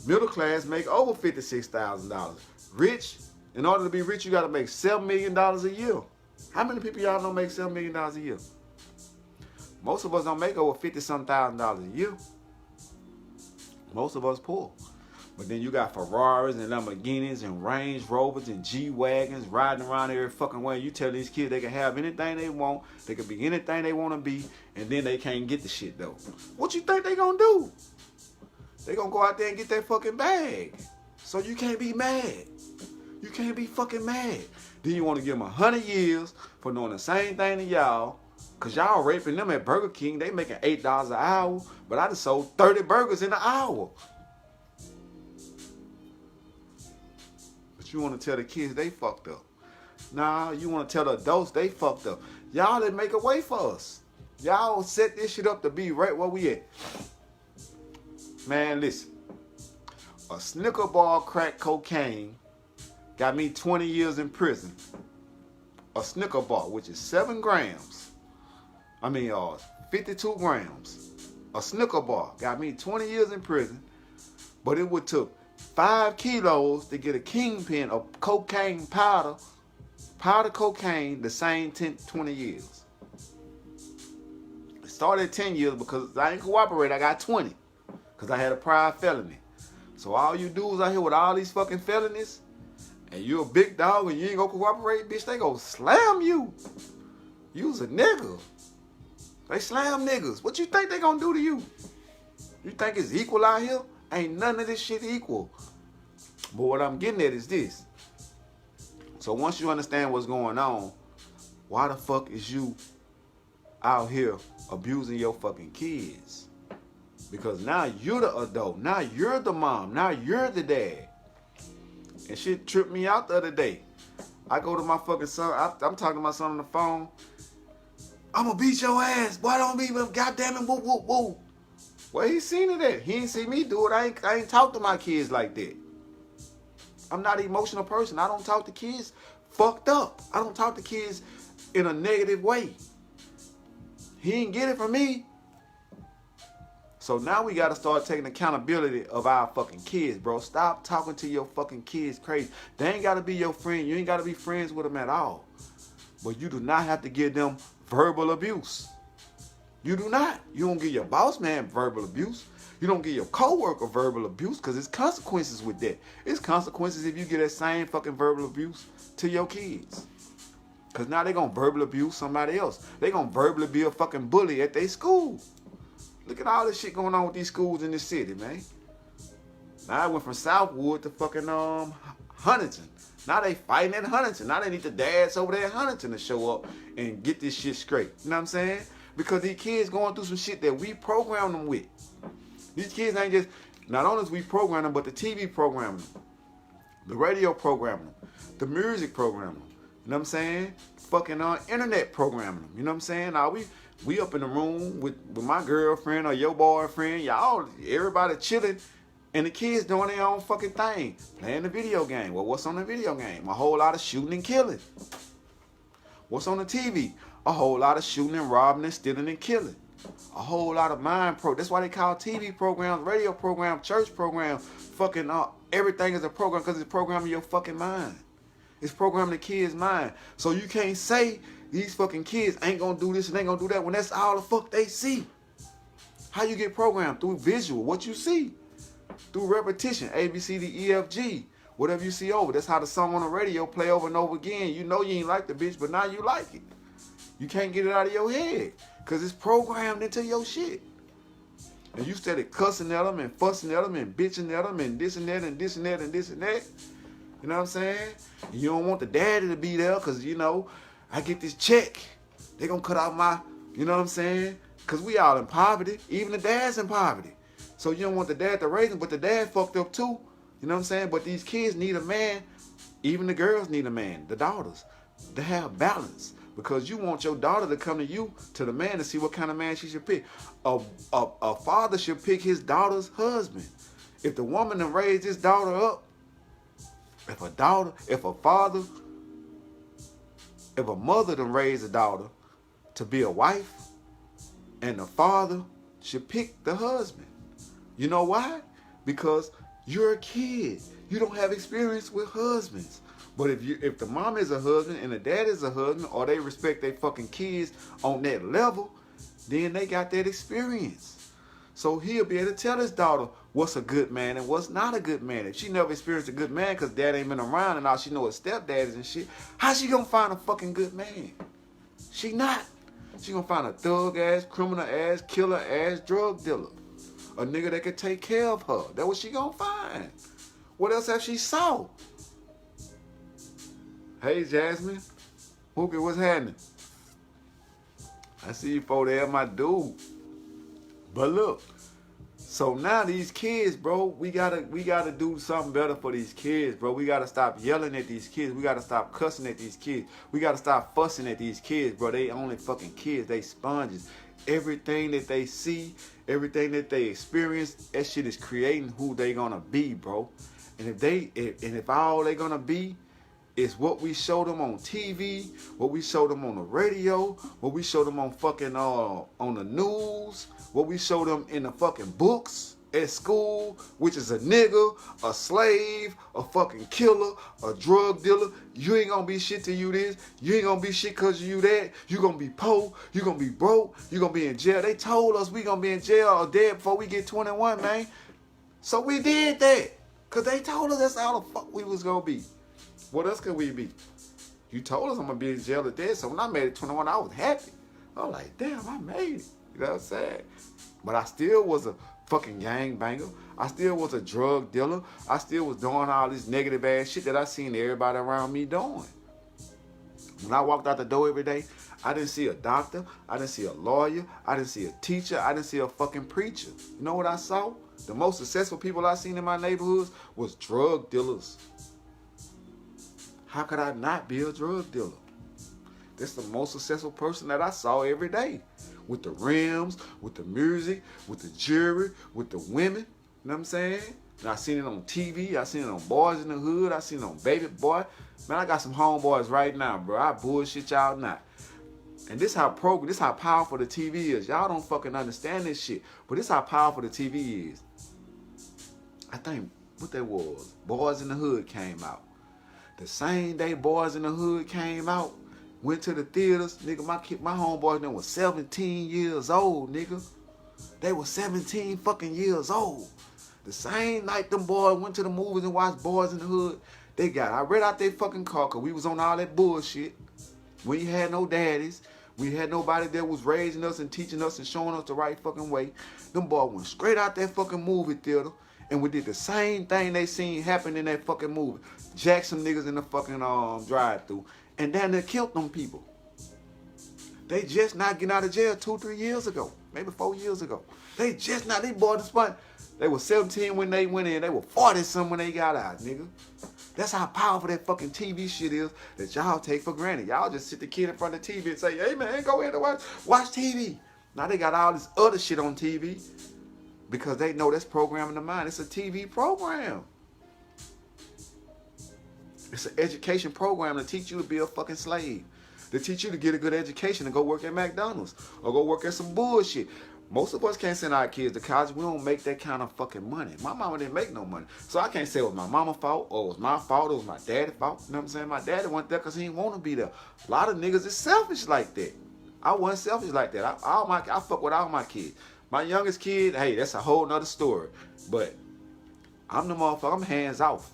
Middle class make over $56,000. Rich, in order to be rich, you got to make $7 million a year. How many people y'all know make $7 million a year? Most of us don't make over $50,000 a year. Most of us poor. But then you got Ferraris and Lamborghinis and Range Rovers and G-Wagons riding around every fucking way. You tell these kids they can have anything they want. They can be anything they want to be. And then they can't get the shit though. What you think they gonna do? They gonna go out there and get that fucking bag. So you can't be mad. You can't be fucking mad. Then you want to give them 100 years for doing the same thing to y'all. Because y'all raping them at Burger King. They making $8 an hour. But I just sold 30 burgers in an hour. But you want to tell the kids they fucked up. Nah, you want to tell the adults they fucked up. Y'all didn't make a way for us. Y'all set this shit up to be right where we at. Man, listen. A Snicker bar crack cocaine got me 20 years in prison. A Snicker bar, which is 7 grams. 52 grams. A Snicker bar got me 20 years in prison. But it would took 5 kilos to get a kingpin of cocaine powder cocaine, the same 20 years. It started at 10 years because I didn't cooperate. I got 20 because I had a prior felony. So all you dudes out here with all these fucking felonies, and you're a big dog and you ain't gonna cooperate, bitch, they gonna slam you. You's a nigga. They slam niggas. What you think they gonna do to you? You think it's equal out here? Ain't none of this shit equal. But what I'm getting at is this. So once you understand what's going on, why the fuck is you out here abusing your fucking kids? Because now you're the adult. Now you're the mom. Now you're the dad. And shit tripped me out the other day. I go to my fucking son. I'm talking to my son on the phone. I'm gonna beat your ass. Why don't we even goddamn it, woo, woo, woo. Well, he seen it at. He ain't see me do it. I ain't talk to my kids like that. I'm not an emotional person. I don't talk to kids fucked up. I don't talk to kids in a negative way. He ain't get it from me. So now we got to start taking accountability of our fucking kids, bro. Stop talking to your fucking kids crazy. They ain't got to be your friend. You ain't got to be friends with them at all. But you do not have to give them verbal abuse. You do not. You don't give your boss man verbal abuse. You don't give your coworker verbal abuse because there's consequences with that. It's consequences if you get that same fucking verbal abuse to your kids. Because now they're going to verbal abuse somebody else. They're going to verbally be a fucking bully at their school. Look at all this shit going on with these schools in this city, man. Now I went from Southwood to fucking Huntington. Now they fighting at Huntington. Now they need the dads over there at Huntington to show up and get this shit straight. You know what I'm saying? Because these kids going through some shit that we program them with. These kids ain't just, not only as we program them, but the TV program them. The radio program them. The music program them. You know what I'm saying? Fucking internet program them. You know what I'm saying? Now we up in the room with my girlfriend or your boyfriend. Y'all, everybody chilling. And the kids doing their own fucking thing. Playing the video game. Well, what's on the video game? A whole lot of shooting and killing. What's on the TV? A whole lot of shooting and robbing and stealing and killing. A whole lot of That's why they call TV programs, radio programs, church programs, fucking everything is a program because it's programming your fucking mind. It's programming the kid's mind. So you can't say these fucking kids ain't gonna do this and ain't gonna do that when that's all the fuck they see. How you get programmed? Through visual, what you see. Through repetition, A, B, C, D, E, F, G. Whatever you see over. That's how the song on the radio play over and over again. You know you ain't like the bitch, but now you like it. You can't get it out of your head. Because it's programmed into your shit. And you started cussing at them and fussing at them and bitching at them and this and that and this and that and this and that. You know what I'm saying? You don't want the daddy to be there because, you know, I get this check. They going to cut out my, you know what I'm saying? Because we all in poverty. Even the dad's in poverty. So you don't want the dad to raise them, but the dad fucked up too. You know what I'm saying? But these kids need a man. Even the girls need a man, the daughters, to have balance. Because you want your daughter to come to you, to the man, to see what kind of man she should pick. A father should pick his daughter's husband. If the woman done raised his daughter up, if a mother done raised a daughter to be a wife, and the father should pick the husband. You know why? Because you're a kid. You don't have experience with husbands. But if the mom is a husband and the dad is a husband, or they respect their fucking kids on that level, then they got that experience. So he'll be able to tell his daughter what's a good man and what's not a good man. If she never experienced a good man because dad ain't been around and all she know is stepdaddies and shit, how she gonna find a fucking good man? She not. She gonna find a thug ass, criminal ass, killer ass, drug dealer. A nigga that can take care of her. That's what she gonna find. What else have she saw? Hey, Jasmine. Mookie, what's happening? I see you for there, my dude. But look, so now these kids, bro, we gotta do something better for these kids, bro. We gotta stop yelling at these kids. We gotta stop cussing at these kids. We gotta stop fussing at these kids, bro. They only fucking kids. They sponges. Everything that they see, everything that they experience, that shit is creating who they gonna be, bro. And if all they gonna be is what we show them on TV, what we show them on the radio, what we show them on fucking on the news, what we show them in the fucking books at school, which is a nigga, a slave, a fucking killer, a drug dealer. You ain't gonna be shit till you this. You ain't gonna be shit cause you that. You gonna be poor. You gonna be broke. You gonna be in jail. They told us we gonna be in jail or dead before we get 21, man. So we did that. Cause they told us that's how the fuck we was gonna be. What else could we be? You told us I'm gonna be in jail or dead. So when I made it 21, I was happy. I was like, damn, I made it. You know what I'm saying? But I still was a fucking gangbanger. I still was a drug dealer. I still was doing all this negative ass shit that I seen everybody around me doing. When I walked out the door every day, I didn't see a doctor. I didn't see a lawyer. I didn't see a teacher. I didn't see a fucking preacher. You know what I saw? The most successful people I seen in my neighborhoods was drug dealers. How could I not be a drug dealer? That's the most successful person that I saw every day. With the rims, with the music, with the jewelry, with the women. You know what I'm saying? And I seen it on TV. I seen it on Boys in the Hood. I seen it on Baby Boy. Man, I got some homeboys right now, bro. I bullshit y'all not. And this how powerful the TV is. Y'all don't fucking understand this shit. But this how powerful the TV is. I think what that was, Boys in the Hood came out. The same day Boys in the Hood came out, went to the theaters, nigga, my homeboys then was 17 years old, nigga. They were 17 fucking years old. The same night them boys went to the movies and watched Boys in the Hood, I read out their fucking car, cause we was on all that bullshit. We had no daddies. We had nobody that was raising us and teaching us and showing us the right fucking way. Them boys went straight out that fucking movie theater and we did the same thing they seen happen in that fucking movie. Jacked some niggas in the fucking drive-thru and then they killed them people. They just not getting out of jail 2-3 years ago. Maybe 4 years ago. They just not, they bought the spot. They were 17 when they went in. They were 40-something when they got out, nigga. That's how powerful that fucking TV shit is that y'all take for granted. Y'all just sit the kid in front of the TV and say, hey man, go ahead and watch TV. Now they got all this other shit on TV because they know that's programming the mind. It's a TV program. It's an education program to teach you to be a fucking slave. To teach you to get a good education and go work at McDonald's or go work at some bullshit. Most of us can't send our kids to college. We don't make that kind of fucking money. My mama didn't make no money. So I can't say it was my mama's fault or it was my fault or it was my daddy's fault. You know what I'm saying? My daddy went there because he didn't want to be there. A lot of niggas is selfish like that. I wasn't selfish like that. I fuck with all my kids. My youngest kid, hey, that's a whole nother story. But I'm the motherfucker. I'm hands off.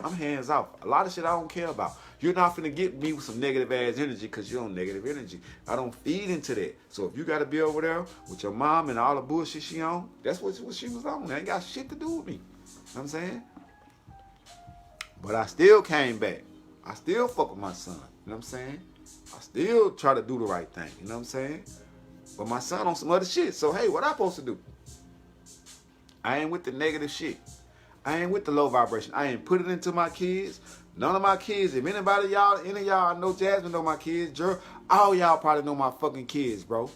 I'm hands off. A lot of shit I don't care about. You're not finna get me with some negative ass energy because you're on negative energy. I don't feed into that. So if you got to be over there with your mom and all the bullshit she on, that's what she was on. That ain't got shit to do with me. You know what I'm saying? But I still came back. I still fuck with my son. You know what I'm saying? I still try to do the right thing. You know what I'm saying? But my son on some other shit. So, hey, what I supposed to do? I ain't with the negative shit. I ain't with the low vibration. I ain't put it into my kids. None of my kids. If any of y'all, I know Jasmine know my kids. All y'all probably know my fucking kids, bro.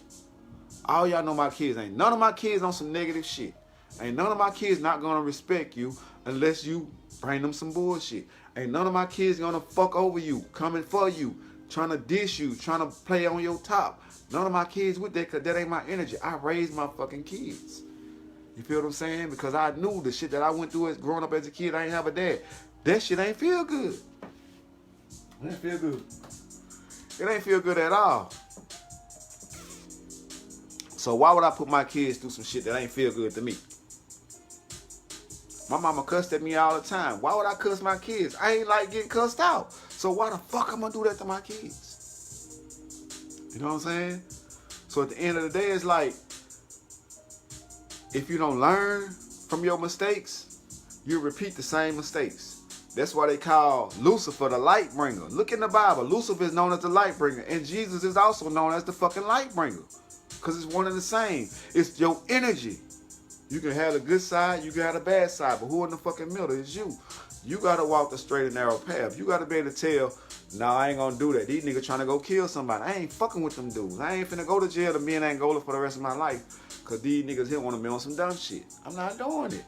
All y'all know my kids. Ain't none of my kids on some negative shit. Ain't none of my kids not gonna respect you unless you bring them some bullshit. Ain't none of my kids gonna fuck over you, coming for you, trying to dish you, trying to play on your top. None of my kids with that, because that ain't my energy. I raised my fucking kids. You feel what I'm saying? Because I knew the shit that I went through as growing up as a kid. I ain't have a dad. That shit ain't feel good. It ain't feel good. It ain't feel good at all. So why would I put my kids through some shit that ain't feel good to me? My mama cussed at me all the time. Why would I cuss my kids? I ain't like getting cussed out. So why the fuck I'm gonna do that to my kids? You know what I'm saying? So at the end of the day, it's like, if you don't learn from your mistakes, you repeat the same mistakes. That's why they call Lucifer the light bringer. Look in the Bible. Lucifer is known as the light bringer. And Jesus is also known as the fucking light bringer. Because it's one and the same. It's your energy. You can have the good side, you can have the bad side. But who in the fucking middle is you? You got to walk the straight and narrow path. You got to be able to tell, nah, I ain't going to do that. These niggas trying to go kill somebody. I ain't fucking with them dudes. I ain't finna go to jail to be in Angola for the rest of my life. Because these niggas here want to be on some dumb shit. I'm not doing it.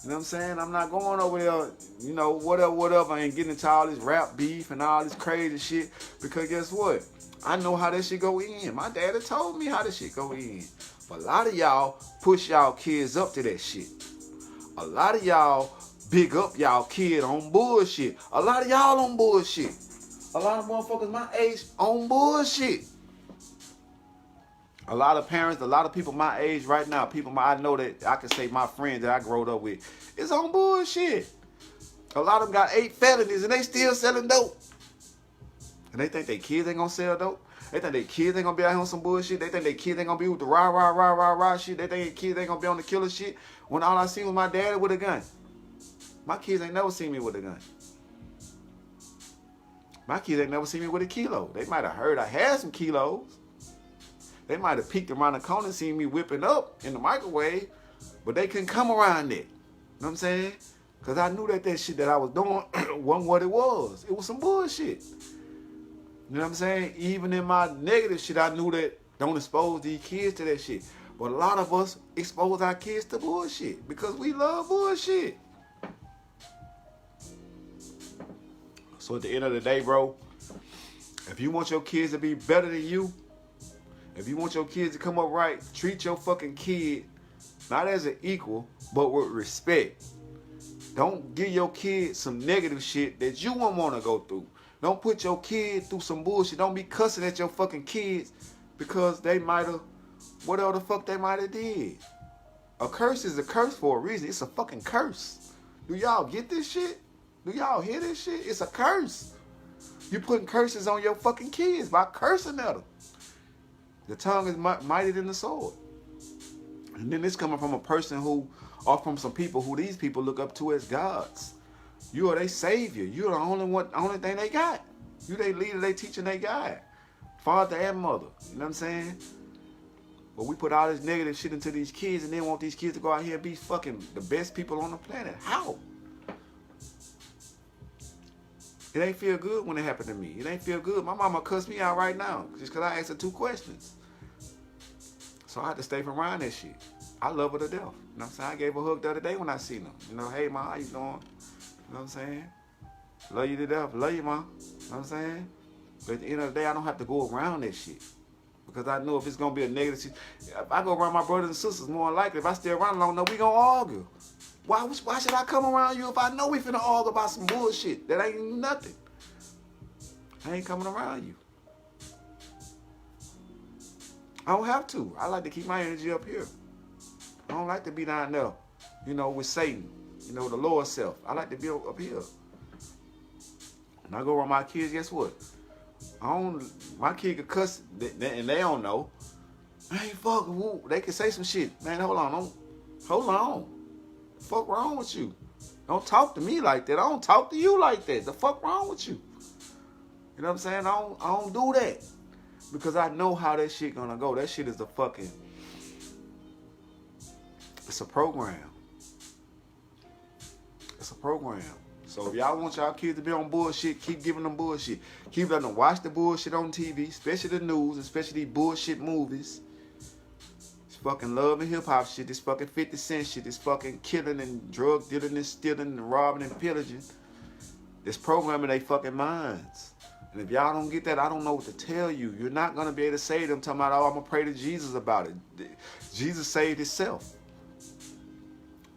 You know what I'm saying? I'm not going over there, you know, whatever, and getting into all this rap beef and all this crazy shit. Because guess what? I know how that shit go in. My daddy told me how that shit go in. But a lot of y'all push y'all kids up to that shit. A lot of y'all big up y'all kid on bullshit. A lot of y'all on bullshit. A lot of motherfuckers my age on bullshit. A lot of parents, a lot of people my age right now, I know that I can say my friends that I growed up with, is on bullshit. A lot of them got 8 felonies and they still selling dope. And they think their kids ain't gonna sell dope. They think their kids ain't gonna be out here on some bullshit. They think their kids ain't gonna be with the rah shit. They think their kids ain't gonna be on the killer shit. When all I seen was my daddy with a gun. My kids ain't never seen me with a gun. My kids ain't never seen me with a kilo. They might have heard I had some kilos. They might have peeked around the corner and seen me whipping up in the microwave, but they couldn't come around that. You know what I'm saying? Because I knew that shit that I was doing wasn't what it was. It was some bullshit. You know what I'm saying? Even in my negative shit, I knew that don't expose these kids to that shit. But a lot of us expose our kids to bullshit because we love bullshit. So at the end of the day, bro, if you want your kids to be better than you, if you want your kids to come up right, treat your fucking kid not as an equal, but with respect. Don't give your kid some negative shit that you won't want to go through. Don't put your kid through some bullshit. Don't be cussing at your fucking kids because they might have, whatever the fuck they might have did. A curse is a curse for a reason. It's a fucking curse. Do y'all get this shit? Do y'all hear this shit? It's a curse. You putting curses on your fucking kids by cursing at them. The tongue is mightier than the sword. And then this coming from a person who, or from some people who these people look up to as gods. You are their savior. You're the only thing they got. You they leader, they teacher, they guide. Father and mother. You know what I'm saying? But we put all this negative shit into these kids and then want these kids to go out here and be fucking the best people on the planet. How? It ain't feel good when it happened to me. It ain't feel good. My mama cussed me out right now just because I asked her 2 questions. So I had to stay from around that shit. I love her to death. You know what I'm saying? I gave her a hug the other day when I seen her. You know, hey, ma, how you doing? You know what I'm saying? Love you to death. Love you, ma. You know what I'm saying? But at the end of the day, I don't have to go around that shit. Because I know if it's going to be a negative shit. If I go around my brothers and sisters, more than likely, if I stay around long enough, we going to argue. Why should I come around you if I know we finna argue about some bullshit that ain't nothing? I ain't coming around you. I don't have to. I like to keep my energy up here. I don't like to be down there, you know, with Satan, you know, the lower self. I like to be up here. When I go around my kids, guess what? My kid could cuss, and they don't know. I ain't fucking woo. They can say some shit. Man, hold on. Hold on. The fuck wrong with you? Don't talk to me like that. I don't talk to you like that. The fuck wrong with you? You know what I'm saying? I don't do that. Because I know how that shit gonna go. That shit is it's a program. It's a program. So if y'all want y'all kids to be on bullshit, keep giving them bullshit. Keep letting them watch the bullshit on TV, especially the news, especially these bullshit movies. This fucking love and hip hop shit, this fucking 50 Cent shit, this fucking killing and drug dealing and stealing and robbing and pillaging. This programming they fucking minds. And if y'all don't get that, I don't know what to tell you. You're not going to be able to say to them, talking about, oh, I'm going to pray to Jesus about it. Jesus saved himself.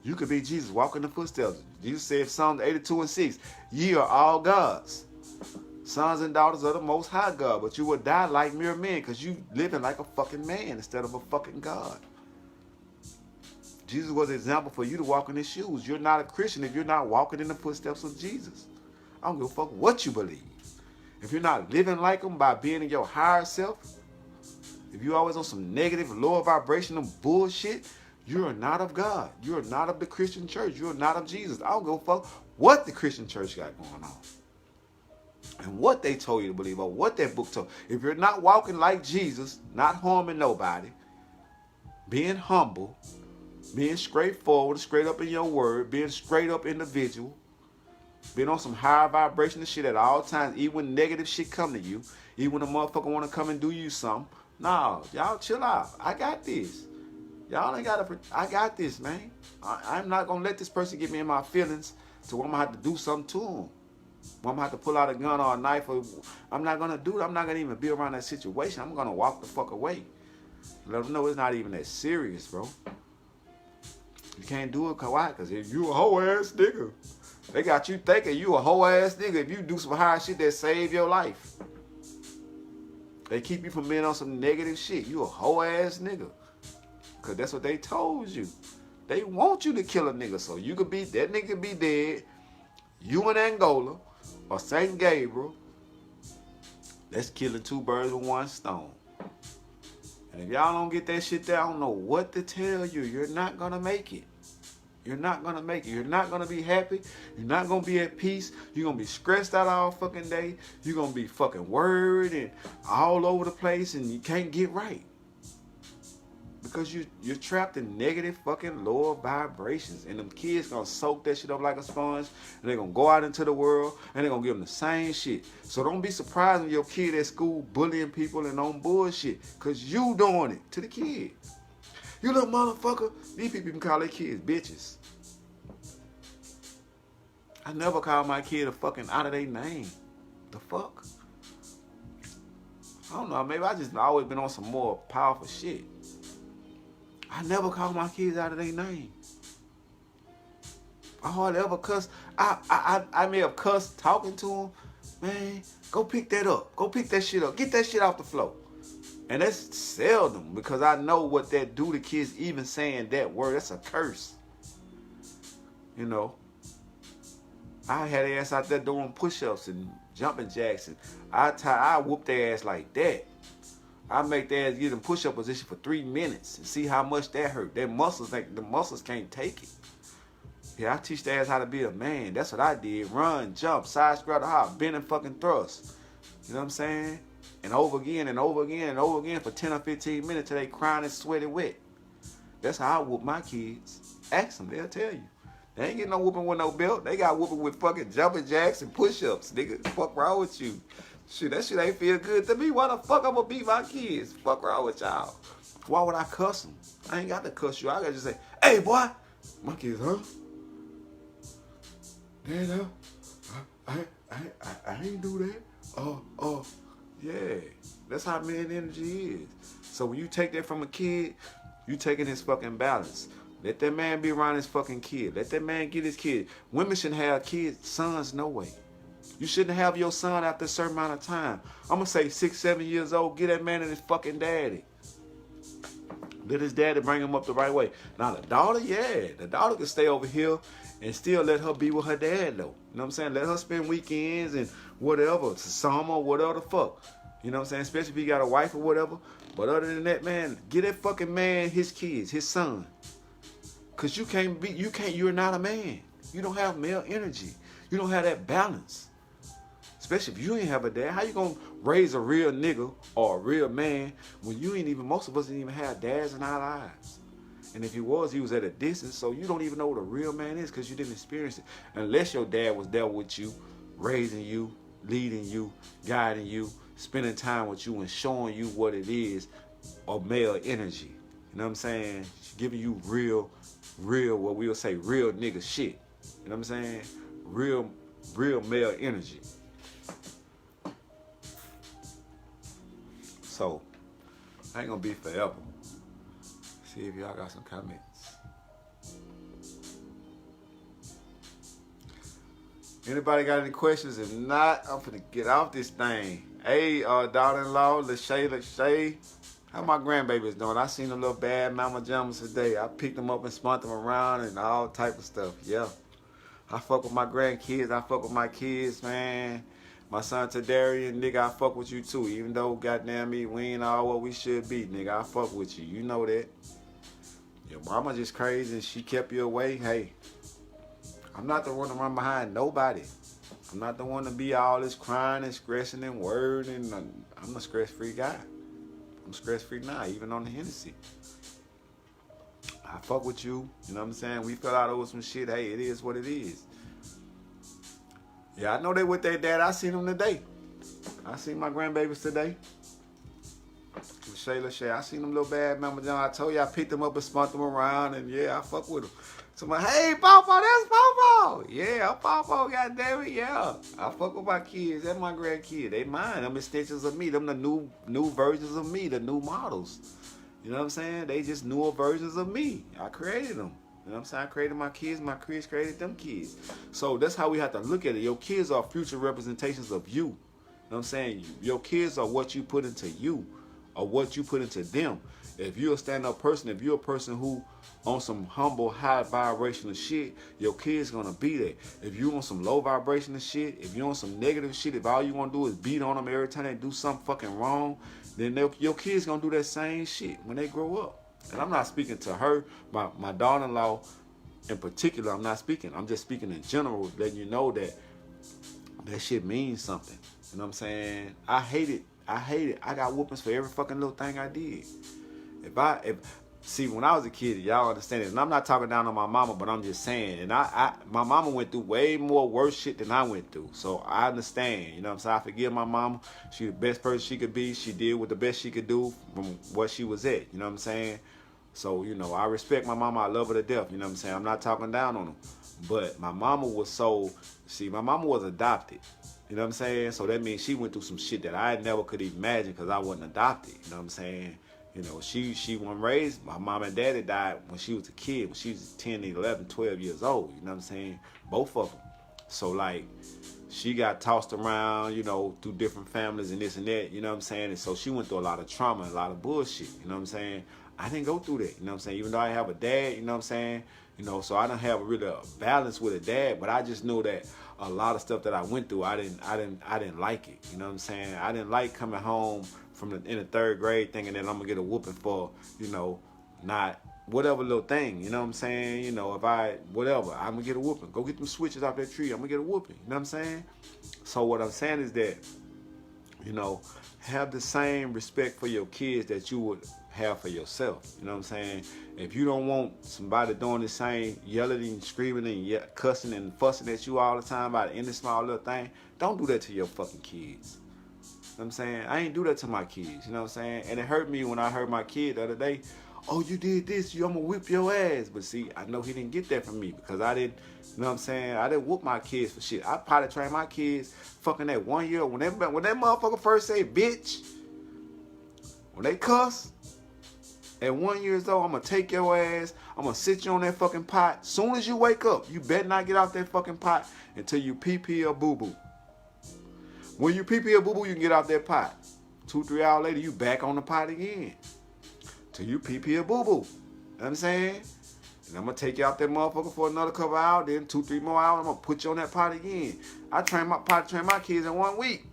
You could be Jesus, walk in the footsteps. Jesus said, Psalms 82:6, ye are all gods, sons and daughters of the Most High God, but you will die like mere men because you living like a fucking man instead of a fucking God. Jesus was an example for you to walk in his shoes. You're not a Christian if you're not walking in the footsteps of Jesus. I don't give a fuck what you believe. If you're not living like him by being in your higher self, if you're always on some negative, lower vibrational bullshit, you are not of God. You are not of the Christian church. You are not of Jesus. I don't give a fuck what the Christian church got going on and what they told you to believe or what that book told. If you're not walking like Jesus, not harming nobody, being humble, being straightforward, straight up in your word, being straight up individual, being on some higher vibrational shit at all times, even when negative shit come to you, even when a motherfucker want to come and do you something. No, y'all chill out. I got this. Y'all ain't got to, I got this, man. I'm not going to let this person get me in my feelings to where I'm going to have to do something to him. Where I'm going to have to pull out a gun or a knife. I'm not going to do it. I'm not going to even be around that situation. I'm going to walk the fuck away. Let them know it's not even that serious, bro. You can't do it, why? Because if you a hoe ass nigga, they got you thinking you a hoe ass nigga if you do some high shit that save your life. They keep you from being on some negative shit. You a hoe ass nigga. Because that's what they told you. They want you to kill a nigga so you could be, that nigga be dead. You in Angola or St. Gabriel. That's killing two birds with one stone. And if y'all don't get that shit there, I don't know what to tell you. You're not going to make it. You're not going to make it. You're not going to be happy. You're not going to be at peace. You're going to be stressed out all fucking day. You're going to be fucking worried and all over the place and you can't get right. Because you're trapped in negative fucking lower vibrations. And them kids going to soak that shit up like a sponge. And they're going to go out into the world and they're going to give them the same shit. So don't be surprised when your kid at school bullying people and on bullshit. Because you doing it to the kid. You little motherfucker. These people even call their kids bitches. I never call my kid a fucking out of their name. The fuck? I don't know. Maybe I just always been on some more powerful shit. I never call my kids out of their name. I hardly ever cuss. I may have cussed talking to them. Man, go pick that up. Go pick that shit up. Get that shit off the floor. And that's seldom because I know what that do to kids even saying that word. That's a curse. You know. I had their ass out there doing push-ups and jumping jacks. And I whoop their ass like that. I make their ass get in push-up position for 3 minutes and see how much that hurt. The muscles can't take it. Yeah, I teach their ass how to be a man. That's what I did. Run, jump, side straddle, hop, bend and fucking thrust. You know what I'm saying? And over again and over again and over again for 10 or 15 minutes till they crying and sweaty wet. That's how I whoop my kids. Ask them, they'll tell you. They ain't getting no whooping with no belt. They got whooping with fucking jumping jacks and push-ups. Nigga, fuck wrong with you? Shit, that shit ain't feel good to me. Why the fuck I'm gonna beat my kids? Fuck wrong with y'all? Why would I cuss them? I ain't got to cuss you. I gotta just say, hey, boy. My kids, huh? Dad, I ain't do that. Yeah. That's how man energy is. So when you take that from a kid, you taking his fucking balance. Let that man be around his fucking kid. Let that man get his kid. Women shouldn't have kids, sons, no way. You shouldn't have your son after a certain amount of time. I'm going to say 6, 7 years old. Get that man and his fucking daddy. Let his daddy bring him up the right way. Now, the daughter, yeah. The daughter can stay over here and still let her be with her dad, though. You know what I'm saying? Let her spend weekends and whatever, to summer, whatever the fuck. You know what I'm saying? Especially if you got a wife or whatever. But other than that, man, get that fucking man his kids, his son. Cause you're not a man. You don't have male energy. You don't have that balance. Especially if you ain't have a dad. How you gonna raise a real nigga or a real man when most of us didn't even have dads in our lives? And if he was at a distance, so you don't even know what a real man is because you didn't experience it. Unless your dad was there with you, raising you, leading you, guiding you, spending time with you and showing you what it is of male energy. You know what I'm saying? Giving you real, what we'll say, real nigga shit. You know what I'm saying? Real male energy. So, I ain't gonna be forever. See if y'all got some comments. Anybody got any questions? If not, I'm finna get off this thing. Hey, daughter-in-law, Lachey. How my grandbabies doing? I seen them little bad mama jumpers today. I picked them up and spun them around and all type of stuff. Yeah. I fuck with my grandkids. I fuck with my kids, man. My son Tadarian, nigga, I fuck with you too. Even though, goddamn me, we ain't all what we should be, nigga. I fuck with you. You know that. Your mama just crazy and she kept you away. Hey, I'm not the one to run behind nobody. I'm not the one to be all this crying and stressing and worrying. I'm a stress-free guy. I'm stress-free now, even on the Hennessy. I fuck with you. You know what I'm saying? We fell out over some shit. Hey, it is what it is. Yeah, I know they with their dad. I seen them today. I seen my grandbabies today. Lachey. I seen them little bad mama John. I told you I picked them up and spun them around, and yeah, I fuck with them. So my, hey, Pawpaw, that's Pawpaw. Yeah, I'm Pawpaw, goddammit, yeah. I fuck with my kids. That's my grandkids. They mine. Them extensions of me. Them the new versions of me, the new models. You know what I'm saying? They just newer versions of me. I created them. You know what I'm saying? I created my kids. My kids created them kids. So that's how we have to look at it. Your kids are future representations of you. You know what I'm saying? Your kids are what you put into you or what you put into them. If you're a stand-up person, if you're a person who on some humble, high vibrational shit, your kid's gonna be there. If you on some low vibrational shit, if you on some negative shit, if all you wanna do is beat on them every time they do something fucking wrong, then your kid's gonna do that same shit when they grow up. And I'm not speaking to her, my daughter-in-law in particular, I'm not speaking. I'm just speaking in general, letting you know that that shit means something. You know what I'm saying? I hate it. I got whoopings for every fucking little thing I did. See, when I was a kid, y'all understand it. And I'm not talking down on my mama, but I'm just saying. And my mama went through way more worse shit than I went through. So I understand. You know what I'm saying? I forgive my mama. She the best person she could be. She did what the best she could do from what she was at. You know what I'm saying? So, you know, I respect my mama. I love her to death. You know what I'm saying? I'm not talking down on her. But my mama was my mama was adopted. You know what I'm saying? So that means she went through some shit that I never could imagine because I wasn't adopted. You know what I'm saying? You know, she wasn't raised. My mom and daddy died when she was a kid, when she was 10, 11, 12 years old. You know what I'm saying? Both of them. So, like, she got tossed around, you know, through different families and this and that. You know what I'm saying? And so she went through a lot of trauma and a lot of bullshit. You know what I'm saying? I didn't go through that. You know what I'm saying? Even though I have a dad, you know what I'm saying? You know, so I don't have really a balance with a dad, but I just know that a lot of stuff that I went through, I didn't like it. You know what I'm saying? I didn't like coming home in the third grade thinking that I'm gonna get a whooping for, you know, not whatever little thing. You know what I'm saying? You know, I'm gonna get a whooping. Go get them switches off that tree. I'm gonna get a whooping. You know what I'm saying? So what I'm saying is that, you know, have the same respect for your kids that you would have for yourself. You know what I'm saying? If you don't want somebody doing the same yelling and screaming and cussing and fussing at you all the time about any small little thing, don't do that to your fucking kids. You know what I'm saying? I ain't do that to my kids. You know what I'm saying? And it hurt me when I heard my kid the other day, oh, you did this, I'm gonna whip your ass. But see, I know he didn't get that from me because I didn't, you know what I'm saying? I didn't whoop my kids for shit. I probably trained my kids fucking that 1 year. When that motherfucker first say bitch, when they cuss, at 1 year old, I'm gonna take your ass, I'm gonna sit you on that fucking pot. Soon as you wake up, you better not get off that fucking pot until you pee or boo-boo. When you pee or boo-boo, you can get off that pot. 2-3 hours later, you back on the pot again. Till you pee or boo-boo. You know what I'm saying? And I'm going to take you out that motherfucker for another couple hours. Then 2-3 more hours, I'm going to put you on that pot again. I train my kids in 1 week.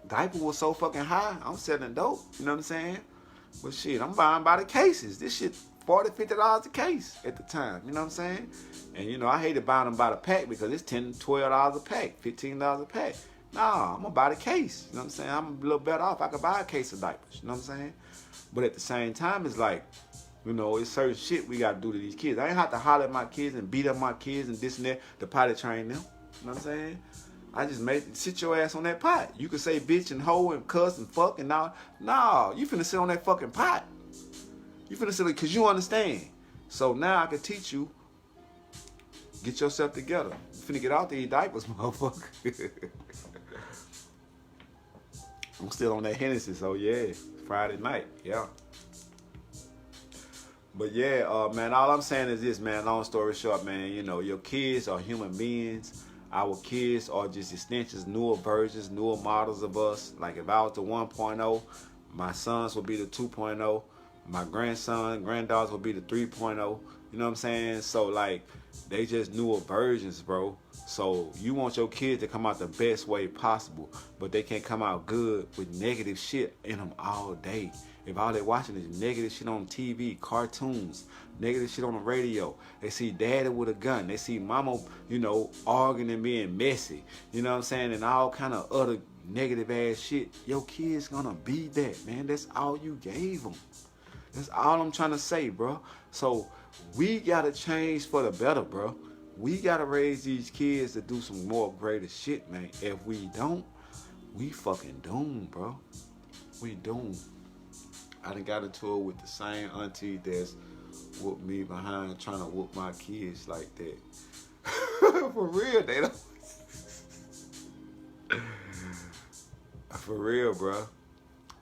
Diaper was so fucking high. I'm selling dope. You know what I'm saying? But shit, I'm buying by the cases. This shit $40, $50 a case at the time. You know what I'm saying? And you know, I hated buying them by the pack because it's $10, $12 a pack, $15 a pack. Nah, I'm gonna buy the case. You know what I'm saying? I'm a little better off. I could buy a case of diapers. You know what I'm saying? But at the same time, it's like, you know, it's certain shit we gotta do to these kids. I ain't have to holler at my kids and beat up my kids and this and that to potty train them. You know what I'm saying? I just sit your ass on that pot. You can say bitch and hoe and cuss and fuck and all. No, you finna sit on that fucking pot. You finna sit because you understand. So now I can teach you. Get yourself together. You finna get out these diapers, motherfucker. I'm still on that Hennessy, so yeah. Friday night, yeah. But yeah, man, all I'm saying is this, man. Long story short, man, you know, your kids are human beings. Our kids are just extensions, newer versions, newer models of us. Like if I was the 1.0, my sons would be the 2.0. My granddaughters would be the 3.0. You know what I'm saying? So like, they just newer versions, bro. So you want your kids to come out the best way possible, but they can't come out good with negative shit in them all day. If all they're watching is negative shit on TV, cartoons, negative shit on the radio, they see daddy with a gun, they see mama, you know, arguing and being messy, you know what I'm saying, and all kind of other negative ass shit, your kids gonna be that, man. That's all you gave them. That's all I'm trying to say, bro. So we gotta change for the better, bro. We gotta raise these kids to do some more greater shit, man. If we don't, we fucking doomed, bro. We doomed. I done got into it with the same auntie that's whooped me behind trying to whoop my kids like that. For real, they don't. For real, bro.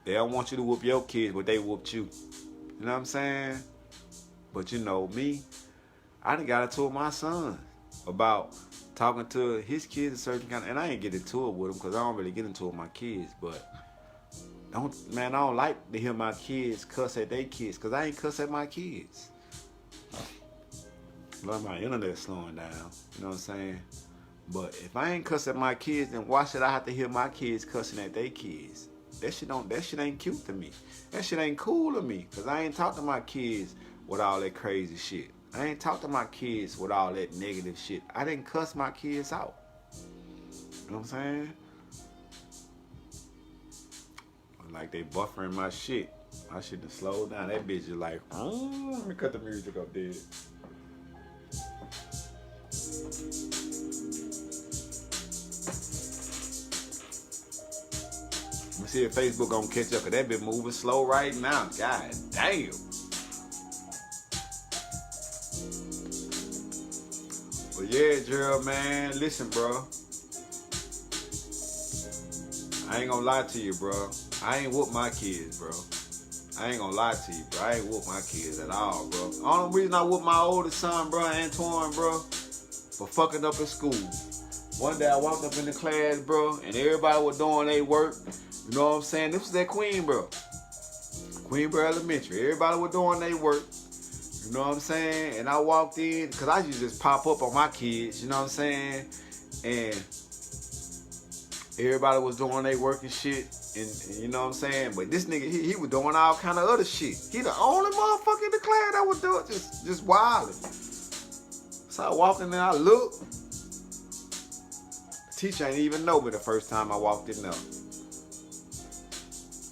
They don't want you to whoop your kids, but they whooped you. You know what I'm saying? But you know, me, I done got into it with my son about talking to his kids a certain kind of, and I ain't get into it with them because I don't really get into it with my kids, but I don't like to hear my kids cuss at their kids because I ain't cuss at my kids. But my internet's slowing down, you know what I'm saying? But if I ain't cuss at my kids, then why should I have to hear my kids cussing at their kids? That shit ain't cute to me. That shit ain't cool to me because I ain't talk to my kids with all that crazy shit. I ain't talk to my kids with all that negative shit. I didn't cuss my kids out. You know what I'm saying? Like they buffering my shit. My shit done slowed down. That bitch is like, let me cut the music up there. Let me see if Facebook gonna catch up, cause that bitch moving slow right now. God damn. But yeah, Gerald, man, listen, bro. I ain't gonna lie to you, bro. I ain't whoop my kids, bro. I ain't gonna lie to you, bro. I ain't whoop my kids at all, bro. The only reason I whooped my oldest son, bro, Antoine, bro, for fucking up in school. One day I walked up in the class, bro, and everybody was doing their work. You know what I'm saying? This was at Queenboro. Queenboro Elementary. Everybody was doing their work. You know what I'm saying? And I walked in, because I used to just pop up on my kids, you know what I'm saying? And everybody was doing their work and shit. And you know what I'm saying? But this nigga, he was doing all kind of other shit. He the only motherfucker in the class that would do it, just wilding. So I walked in there, I looked. The teacher ain't even know me the first time I walked in there.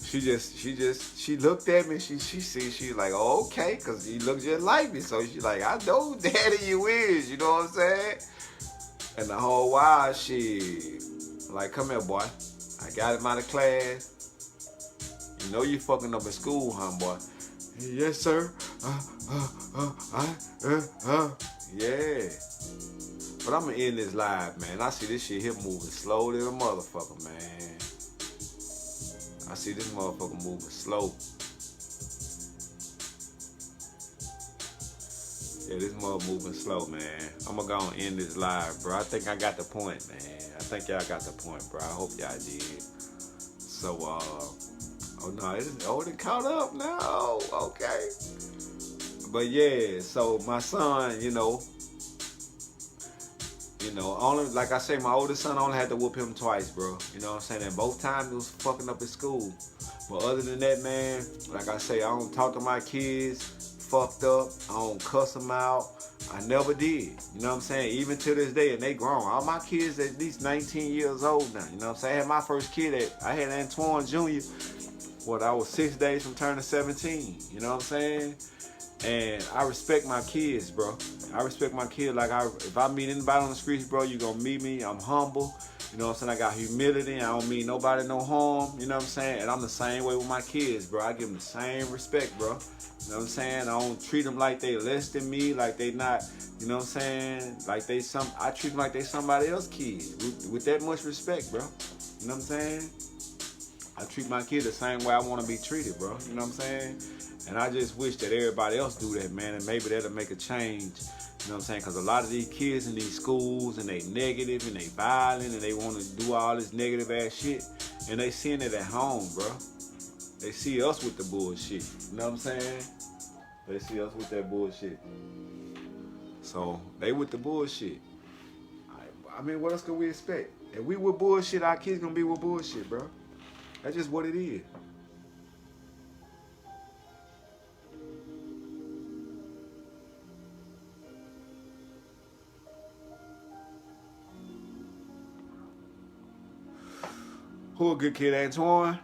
She looked at me, she like, oh, okay, cause he looked just like me. So she like, I know who daddy you is, you know what I'm saying? And the whole while, she like, come here, boy. I got him out of class. You know you fucking up in school, huh, boy? Yes, sir. Yeah. But I'm gonna end this live, man. I see this shit here moving slow than a motherfucker, man. I see this motherfucker moving slow. Yeah, this mother moving slow, man. I'm gonna go and end this live, bro. I think I got the point, man. I think y'all got the point, bro. I hope y'all did. So, oh no, it caught up now. Okay. But yeah, so my son, only, like I say, my oldest son only had to whoop him twice, bro. You know what I'm saying? And both times it was fucking up at school. But other than that, man, like I say, I don't talk to my kids fucked up. I don't cuss them out. I never did. You know what I'm saying? Even to this day, and they grown. All my kids at least 19 years old now. You know what I'm saying? I had my first kid I had Antoine Jr. I was 6 days from turning 17. You know what I'm saying? And I respect my kids, bro. I respect my kids. If I meet anybody on the streets, bro, you gonna meet me. I'm humble. You know what I'm saying? I got humility. I don't mean nobody no harm. You know what I'm saying? And I'm the same way with my kids, bro. I give them the same respect, bro. You know what I'm saying? I don't treat them like they less than me, like they not, you know what I'm saying? I treat them like they somebody else's kid with that much respect, bro. You know what I'm saying? I treat my kids the same way I want to be treated, bro. You know what I'm saying? And I just wish that everybody else do that, man, and maybe that'll make a change. You know what I'm saying? Because a lot of these kids in these schools, and they negative, and they violent, and they want to do all this negative ass shit, and they seeing it at home, bro. They see us with the bullshit. You know what I'm saying? They see us with that bullshit. So, they with the bullshit. I mean, what else can we expect? If we with bullshit, our kids gonna be with bullshit, bro. That's just what it is. Who a good kid, Antoine?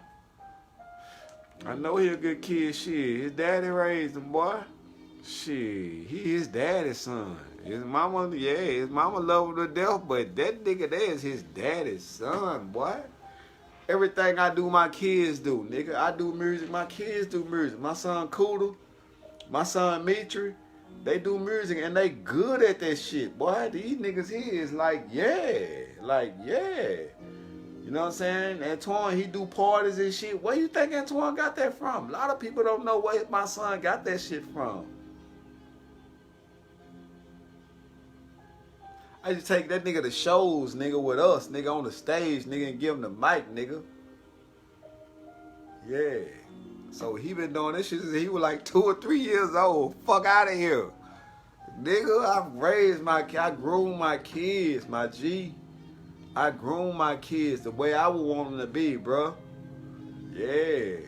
I know he a good kid. Shit, his daddy raised him, boy. Shit, he his daddy's son. His mama love him to death, but that nigga there is his daddy's son, boy. Everything I do, my kids do, nigga. I do music, my kids do music. My son Kuda, my son Mitri, they do music and they good at that shit, boy. These niggas here is yeah. You know what I'm saying? Antoine, he do parties and shit. Where you think Antoine got that from? A lot of people don't know where my son got that shit from. I just take that nigga to shows, nigga, with us, nigga, on the stage, nigga, and give him the mic, nigga. Yeah. So he been doing this shit since he was like 2 or 3 years old. Fuck out of here. Nigga, I groomed my kids, my G. I groom my kids the way I would want them to be, bro. Yeah.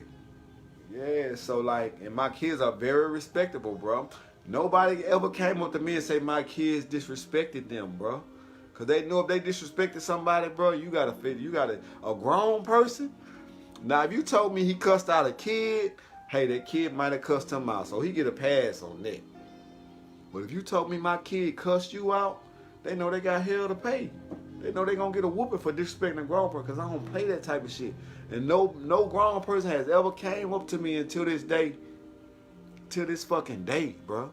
So and my kids are very respectable, bro. Nobody ever came up to me and say my kids disrespected them, bro. Cause they know if they disrespected somebody, bro, you gotta a grown person. Now, if you told me he cussed out a kid, hey, that kid might have cussed him out, so he get a pass on that. But if you told me my kid cussed you out, they know they got hell to pay. They know they gonna get a whooping for disrespecting a grown person, because I don't play that type of shit. And no grown person has ever came up to me until this day, till this fucking day, bro,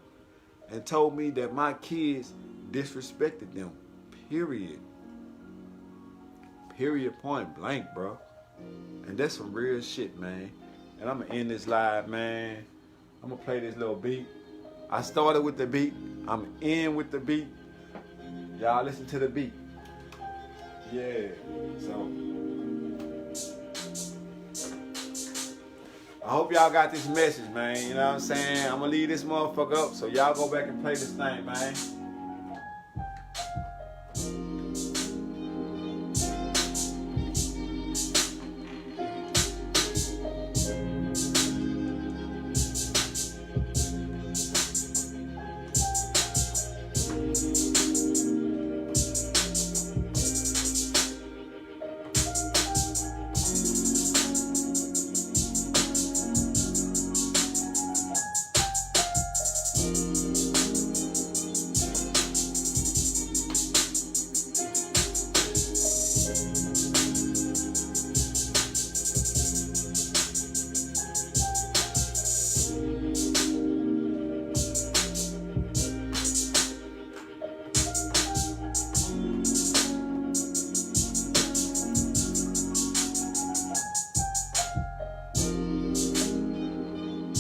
and told me that my kids disrespected them. Period. Point blank, bro. And that's some real shit, man. And I'm gonna end this live, man. I'm gonna play this little beat. I started with the beat. I'm gonna end with the beat. Y'all listen to the beat. Yeah, so I hope y'all got this message, man. You know what I'm saying? I'm gonna leave this motherfucker up, so y'all go back and play this thing, man.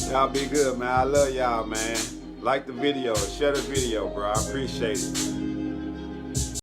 Y'all be good, man. I love y'all, man. Like the video, share the video, bro. I appreciate it.